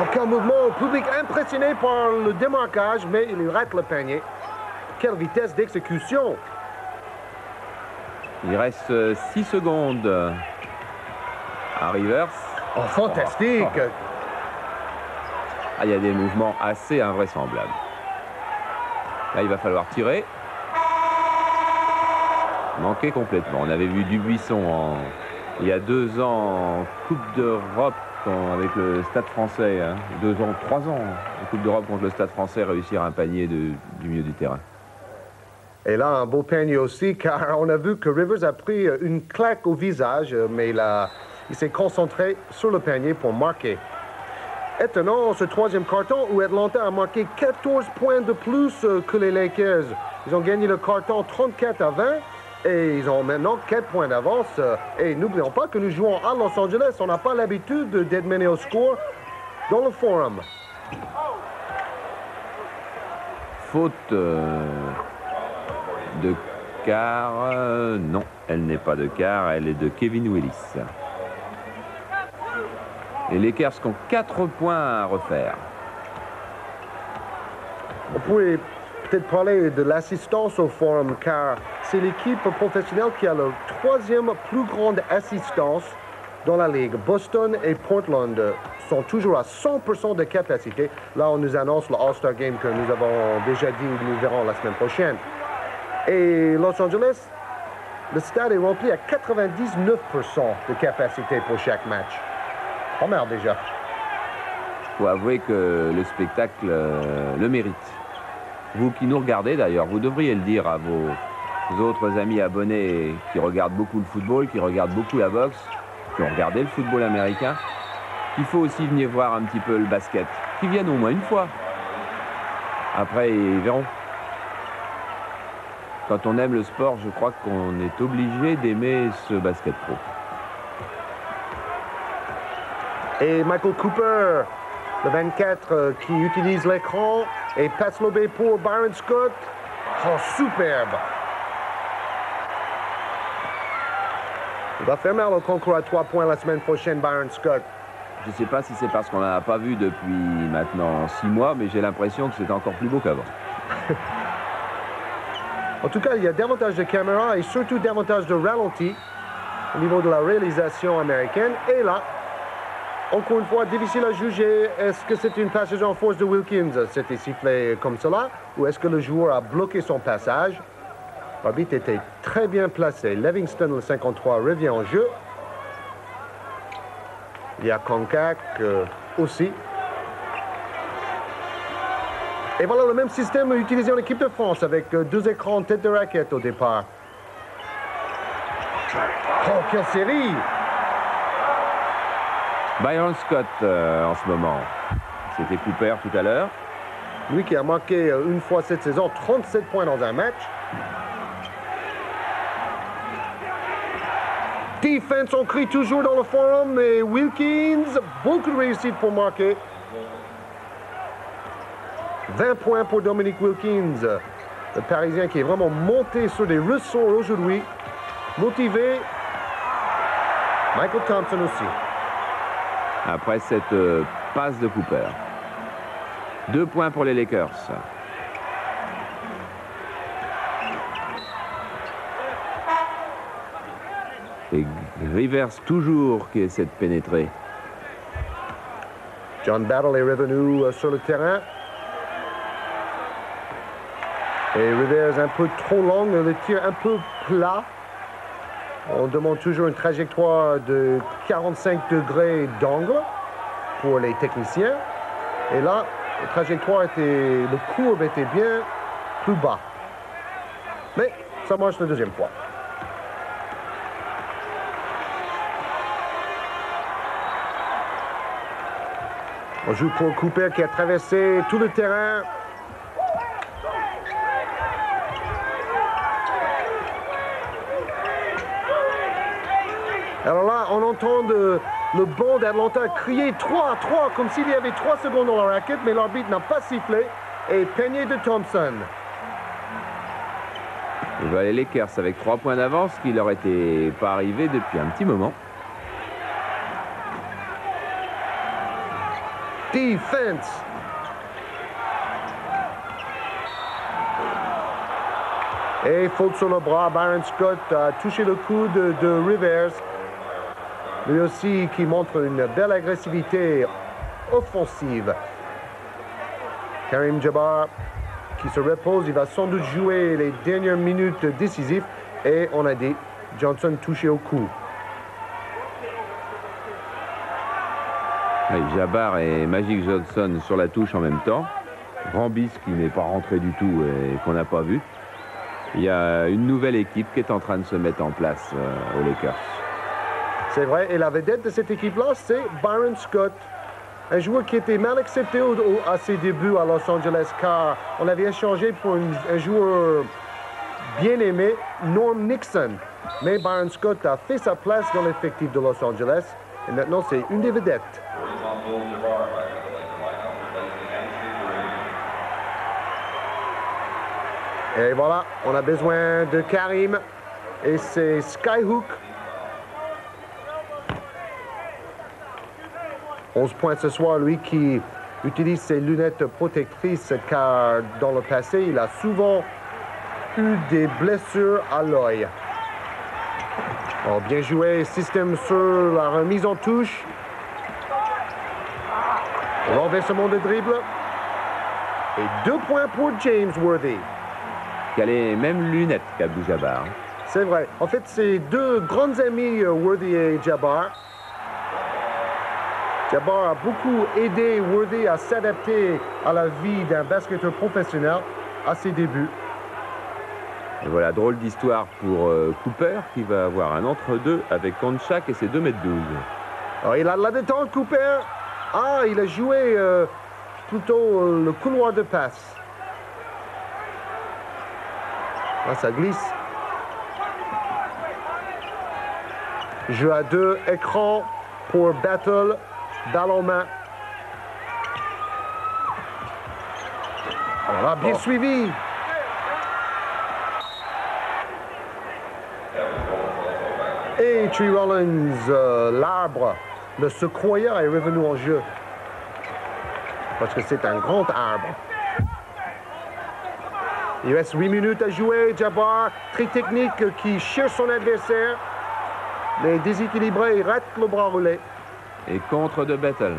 Encore mouvement, public impressionné par le démarquage, mais il rate le panier. Quelle vitesse d'exécution! Il reste 6 secondes à Rivers. Oh, fantastique! Ah, il y a des mouvements assez invraisemblables. Là, il va falloir tirer. Manqué complètement. On avait vu Dubuisson il y a 2 ans en Coupe d'Europe avec le Stade français. 2 ans, 3 ans en Coupe d'Europe contre le Stade français, réussir un panier du milieu du terrain. Et là, un beau panier aussi, car on a vu que Rivers a pris une claque au visage, mais il s'est concentré sur le panier pour marquer. Étonnant, ce 3e carton où Atlanta a marqué 14 points de plus que les Lakers. Ils ont gagné le carton 34-20 et ils ont maintenant 4 points d'avance. Et n'oublions pas que nous jouons à Los Angeles. On n'a pas l'habitude d'être mené au score dans le Forum. Faute de Carr. Non, elle n'est pas de Carr, elle est de Kevin Willis. Les Lakers qui ont 4 points à refaire. On pourrait peut-être parler de l'assistance au Forum, car c'est l'équipe professionnelle qui a la 3e plus grande assistance dans la Ligue. Boston et Portland sont toujours à 100% de capacité. Là, on nous annonce le All-Star Game que nous avons déjà dit, nous verrons la semaine prochaine. Et Los Angeles, le stade est rempli à 99% de capacité pour chaque match. Pas mal déjà. Il faut avouer que le spectacle le mérite. Vous qui nous regardez d'ailleurs, vous devriez le dire à vos autres amis abonnés qui regardent beaucoup le football, qui regardent beaucoup la boxe, qui ont regardé le football américain, qu'il faut aussi venir voir un petit peu le basket. Qu'ils viennent au moins une fois. Après, ils verront. Quand on aime le sport, je crois qu'on est obligé d'aimer ce basket pro. Et Michael Cooper, le 24, qui utilise l'écran Et passe lobée pour Byron Scott. Oh, superbe. Il va faire mal au concours à 3 points la semaine prochaine, Byron Scott. Je ne sais pas si c'est parce qu'on n'en a pas vu depuis maintenant 6 mois, mais j'ai l'impression que c'est encore plus beau qu'avant. En tout cas, il y a davantage de caméras et surtout davantage de ralenti au niveau de la réalisation américaine. Et là, encore une fois, difficile à juger. Est-ce que c'est une passage en force de Wilkins? C'était sifflé comme cela. Ou est-ce que le joueur a bloqué son passage? L'arbitre était très bien placé. Livingston, le 53, revient en jeu. Il y a Konkak aussi. Et voilà le même système utilisé en équipe de France avec 2 écrans tête de raquette au départ. Oh, quelle série! Byron Scott en ce moment. C'était Cooper tout à l'heure. Lui qui a marqué une fois cette saison 37 points dans un match. Defense, on crie toujours dans le forum, mais Wilkins, beaucoup de réussite pour marquer. 20 points pour Dominique Wilkins, le Parisien qui est vraiment monté sur des ressorts aujourd'hui. Motivé. Michael Thompson aussi. Après cette passe de Cooper. 2 points pour les Lakers. Et Rivers toujours qui essaie de pénétrer. John Battle est revenu sur le terrain. Et Rivers un peu trop long, le tir un peu plat. On demande toujours une trajectoire de 45 degrés d'angle pour les techniciens. Et là, la trajectoire était, le courbe était bien plus bas. Mais ça marche la deuxième fois. On joue pour Cooper qui a traversé tout le terrain. Alors là, on entend le banc d'Atlanta crier 3-3 comme s'il y avait 3 secondes dans la raquette, mais l'arbitre n'a pas sifflé. Et panier de Thompson. Il va les Lakers avec 3 points d'avance, qui leur était pas arrivé depuis un petit moment. Defense. Et faute sur le bras, Byron Scott a touché le coude de Rivers. Lui aussi qui montre une belle agressivité offensive. Karim Jabbar qui se repose, il va sans doute jouer les dernières minutes décisives. Et on a dit, Johnson touché au cou. Oui, Jabbar et Magic Johnson sur la touche en même temps. Rambis qui n'est pas rentré du tout et qu'on n'a pas vu. Il y a une nouvelle équipe qui est en train de se mettre en place aux Lakers. C'est vrai, et la vedette de cette équipe-là, c'est Byron Scott. Un joueur qui était mal accepté à ses débuts à Los Angeles, car on avait échangé pour un joueur bien aimé, Norm Nixon. Mais Byron Scott a fait sa place dans l'effectif de Los Angeles, et maintenant c'est une des vedettes. Et voilà, on a besoin de Karim, et c'est Skyhook. 11 points ce soir, lui qui utilise ses lunettes protectrices car dans le passé, il a souvent eu des blessures à l'œil. Oh, bien joué, système sur la remise en touche. Renversement de dribble. Et 2 points pour James Worthy. Qui a les mêmes lunettes qu'Abdou-Jabbar. C'est vrai. En fait, c'est 2 grands amis, Worthy et Jabbar. Jabbar a beaucoup aidé Worthy à s'adapter à la vie d'un basketteur professionnel à ses débuts. Et voilà, drôle d'histoire pour Cooper qui va avoir un entre-deux avec Konchak et ses 2,12 m. Alors, il a la détente, Cooper. Ah, il a joué plutôt le couloir de passe. Ah, ça glisse. Jeu à 2, écran pour Battle. Balle en main. Voilà, bien suivi. Et Tree Rollins, l'arbre, le séquoia est revenu en jeu. Parce que c'est un grand arbre. Il reste 8 minutes à jouer. Jabbar, très technique, qui cherche son adversaire. Mais déséquilibré, il rate le bras roulé. Et contre de Battle.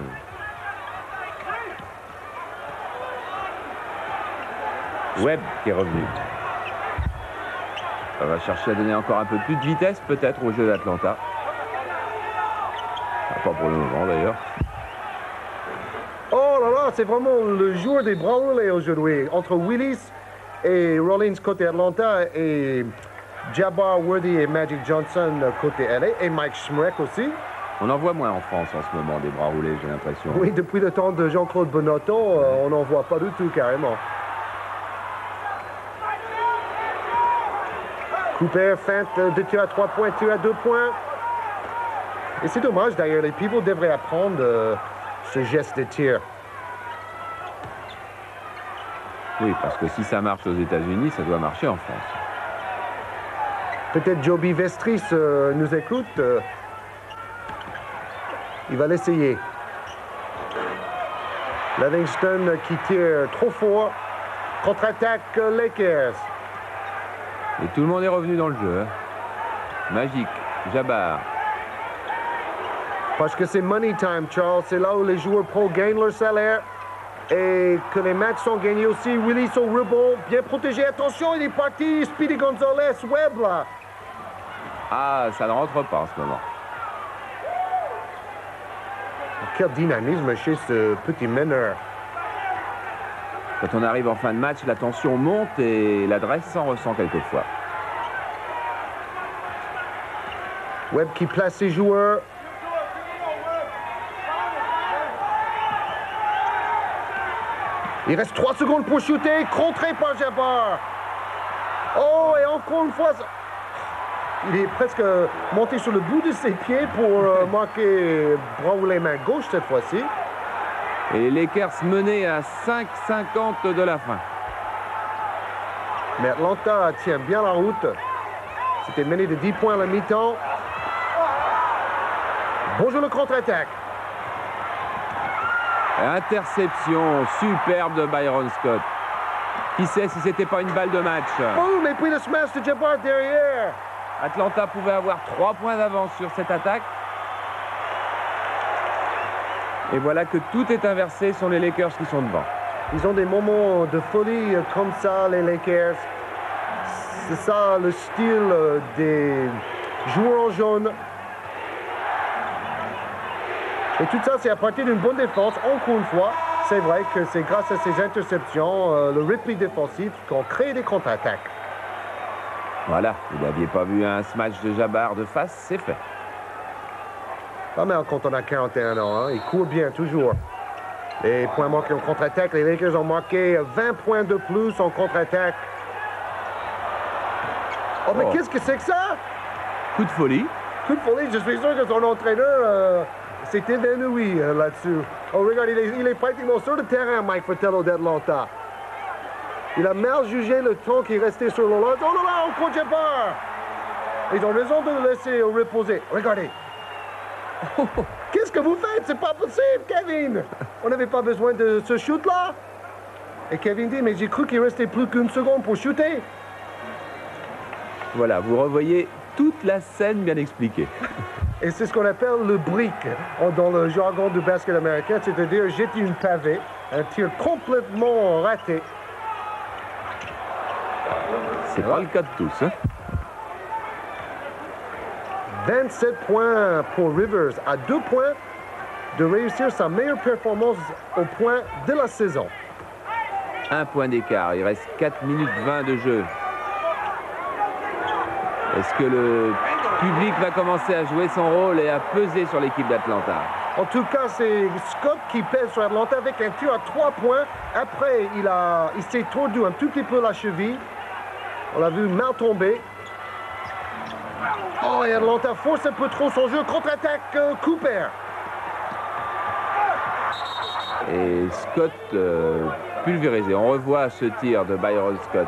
Webb qui est revenu. Ça va chercher à donner encore un peu plus de vitesse peut-être au jeu d'Atlanta. Pas pour le moment d'ailleurs. Oh là là, c'est vraiment le jour des bras roulés aujourd'hui. Entre Willis et Rollins côté Atlanta et Jabbar, Worthy et Magic Johnson côté LA et Mike Schmreck aussi. On en voit moins en France en ce moment des bras roulés, j'ai l'impression. Oui, depuis le temps de Jean-Claude Bonotto, on n'en voit pas du tout carrément. Cooper, feinte de tir à 3 points, tir à 2 points. Et c'est dommage d'ailleurs, les pivots devraient apprendre ce geste de tir. Oui, parce que si ça marche aux États-Unis, ça doit marcher en France. Peut-être Joby Vestris nous écoute. Il va l'essayer. Livingston qui tire trop fort. Contre-attaque Lakers. Et tout le monde est revenu dans le jeu. Magic, Jabbar. Parce que c'est money time, Charles. C'est là où les joueurs pro gagnent leur salaire. Et que les matchs sont gagnés aussi. Willis au rebond, bien protégé. Attention, il est parti. Speedy Gonzalez, Webb là. Ah, ça ne rentre pas en ce moment. Quel dynamisme chez ce petit meneur. Quand on arrive en fin de match, la tension monte et l'adresse s'en ressent quelquefois. Webb qui place ses joueurs. Il reste 3 secondes pour shooter, contré par Jabbar. Oh, et encore une fois, il est presque monté sur le bout de ses pieds pour marquer bras ou les mains gauche cette fois-ci. Et les Lakers menaient à 5,50 de la fin. Mais Atlanta tient bien la route. C'était mené de 10 points à la mi-temps. Bonjour le contre-attaque. Interception superbe de Byron Scott. Qui sait si c'était pas une balle de match. Oh, mais puis le smash de Jabbar derrière. Atlanta pouvait avoir 3 points d'avance sur cette attaque. Et voilà que tout est inversé sur les Lakers qui sont devant. Ils ont des moments de folie comme ça, les Lakers. C'est ça le style des joueurs en jaune. Et tout ça, c'est à partir d'une bonne défense. Encore une fois, c'est vrai que c'est grâce à ces interceptions, le replay défensif, qu'on crée des contre-attaques. Voilà, vous n'aviez pas vu un smash de Jabbar de face, c'est fait. Pas mal quand on a 41 ans, hein. Il court bien, toujours. Les points manqués en contre-attaque. Les Lakers ont marqué 20 points de plus en contre-attaque. Oh, mais qu'est-ce que c'est que ça? Coup de folie. Coup de folie, je suis sûr que son entraîneur s'est évanoui là-dessus. Oh, regarde, il est pratiquement sur le terrain, Mike Fratello d'Atlanta. Il a mal jugé le temps qui restait sur le lot. Oh là là, encore Jabbar! Ils ont raison de le laisser reposer. Regardez. Qu'est-ce que vous faites? C'est pas possible, Kevin! On n'avait pas besoin de ce shoot-là. Et Kevin dit, mais j'ai cru qu'il restait plus qu'une seconde pour shooter. Voilà, vous revoyez toute la scène bien expliquée. Et c'est ce qu'on appelle le brick dans le jargon du basket américain, c'est-à-dire jeter une pavée, un tir complètement raté. C'est pas le cas de tous, hein? 27 points pour Rivers, à 2 points de réussir sa meilleure performance au point de la saison. 1 point d'écart, il reste 4 minutes 20 de jeu. Est-ce que le public va commencer à jouer son rôle et à peser sur l'équipe d'Atlanta? En tout cas, c'est Scott qui pèse sur Atlanta avec un tir à 3 points. Après, il s'est tordu un tout petit peu la cheville. On l'a vu mal tomber. Oh, et Atlanta force un peu trop son jeu. Contre-attaque Cooper. Et Scott pulvérisé. On revoit ce tir de Byron Scott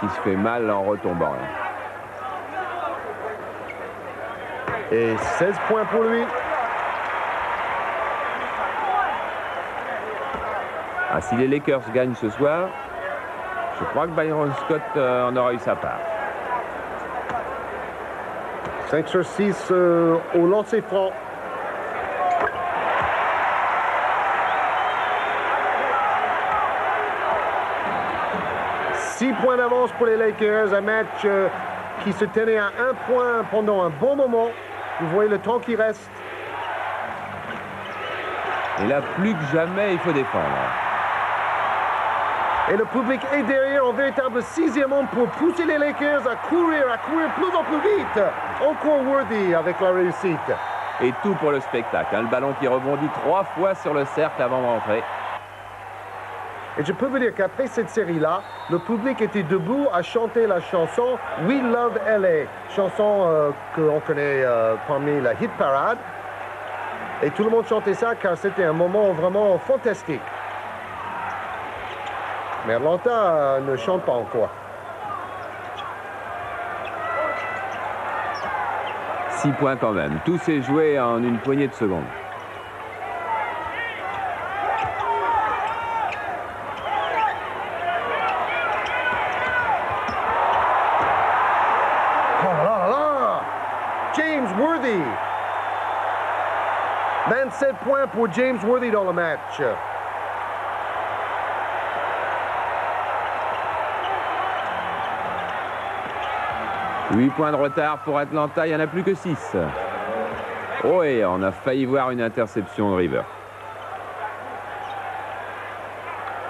qui se fait mal en retombant. Là. Et 16 points pour lui. Ah, si les Lakers gagnent ce soir, je crois que Byron Scott en aura eu sa part. 5 sur 6 au lancer franc. Six points d'avance pour les Lakers. Un match qui se tenait à 1 point pendant un bon moment. Vous voyez le temps qui reste. Et là, plus que jamais, il faut défendre. Et le public est derrière en véritable 6e homme pour pousser les Lakers à courir plus en plus vite. Encore Worthy avec la réussite. Et tout pour le spectacle. Hein. Le ballon qui rebondit 3 fois sur le cercle avant de rentrer. Et je peux vous dire qu'après cette série-là, le public était debout à chanter la chanson « We Love LA », chanson qu'on connaît parmi la hit parade. Et tout le monde chantait ça car c'était un moment vraiment fantastique. Mais Atlanta ne chante pas encore. 6 points quand même. Tout s'est joué en une poignée de secondes. Oh là là! James Worthy. 27 points pour James Worthy dans le match. Huit points de retard pour Atlanta, il n'y en a plus que 6. Oh, et on a failli voir une interception de River.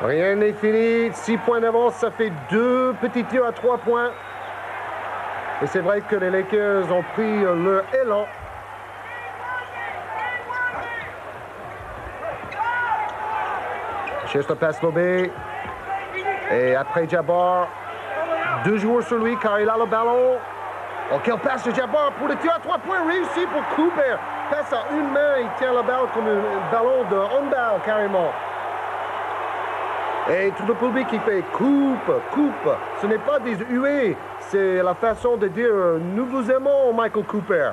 Rien n'est fini. 6 points d'avance, ça fait 2 petits tirs à 3 points. Et c'est vrai que les Lakers ont pris leur élan. Chester passe lobé. Et après Jabbar, 2 joueurs sur lui car il a le ballon. Oh, quel passe de Jabbar pour le tir à 3 points réussi pour Cooper. Passe à une main, il tient le ballon comme un ballon de handball carrément. Et tout le public qui fait coupe, coupe. Ce n'est pas des huées, c'est la façon de dire nous vous aimons, Michael Cooper.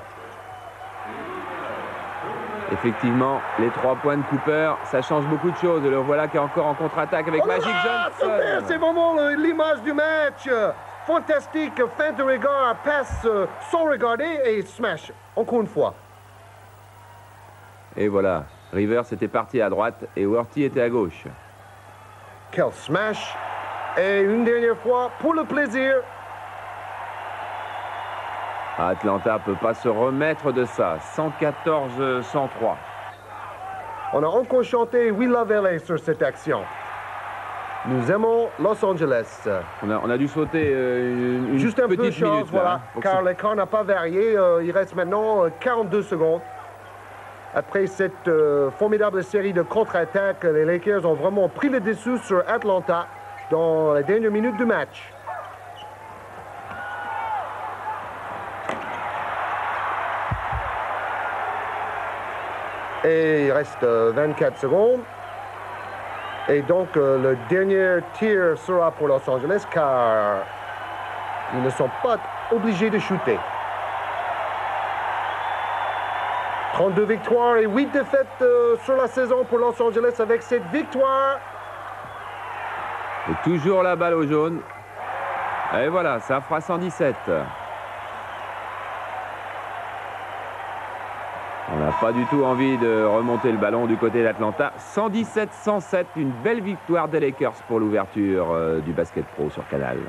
Effectivement, les 3 points de Cooper, ça change beaucoup de choses. Et le voilà qui est encore en contre-attaque avec Magic Johnson. C'est vraiment l'image du match. Fantastique, fin de regard, passe sans regarder et smash. Encore une fois. Et voilà, Rivers était parti à droite et Worthy était à gauche. Quel smash. Et une dernière fois, pour le plaisir. Atlanta ne peut pas se remettre de ça. 114-103. On a encore chanté We Love LA sur cette action. Nous aimons Los Angeles. On a dû sauter une juste un petite peu de chance, minute, voilà, là, hein, car l'écart n'a pas varié. Il reste maintenant 42 secondes. Après cette formidable série de contre-attaques, les Lakers ont vraiment pris le dessus sur Atlanta dans les dernières minutes du match. Et il reste 24 secondes. Et donc, le dernier tir sera pour Los Angeles, car ils ne sont pas obligés de shooter. 32 victoires et 8 défaites sur la saison pour Los Angeles avec cette victoire. Et toujours la balle au jaune. Et voilà, ça fera 117. On n'a pas du tout envie de remonter le ballon du côté d'Atlanta. 117-107, une belle victoire des Lakers pour l'ouverture du Basket Pro sur Canal.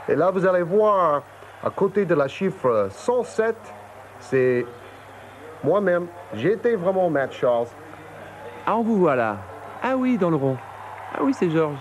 Et là, vous allez voir, à côté de la chiffre 107, c'est moi-même. J'ai été vraiment au match, Charles. Ah, on vous voit là. Ah oui, dans le rond. Ah oui, c'est Georges.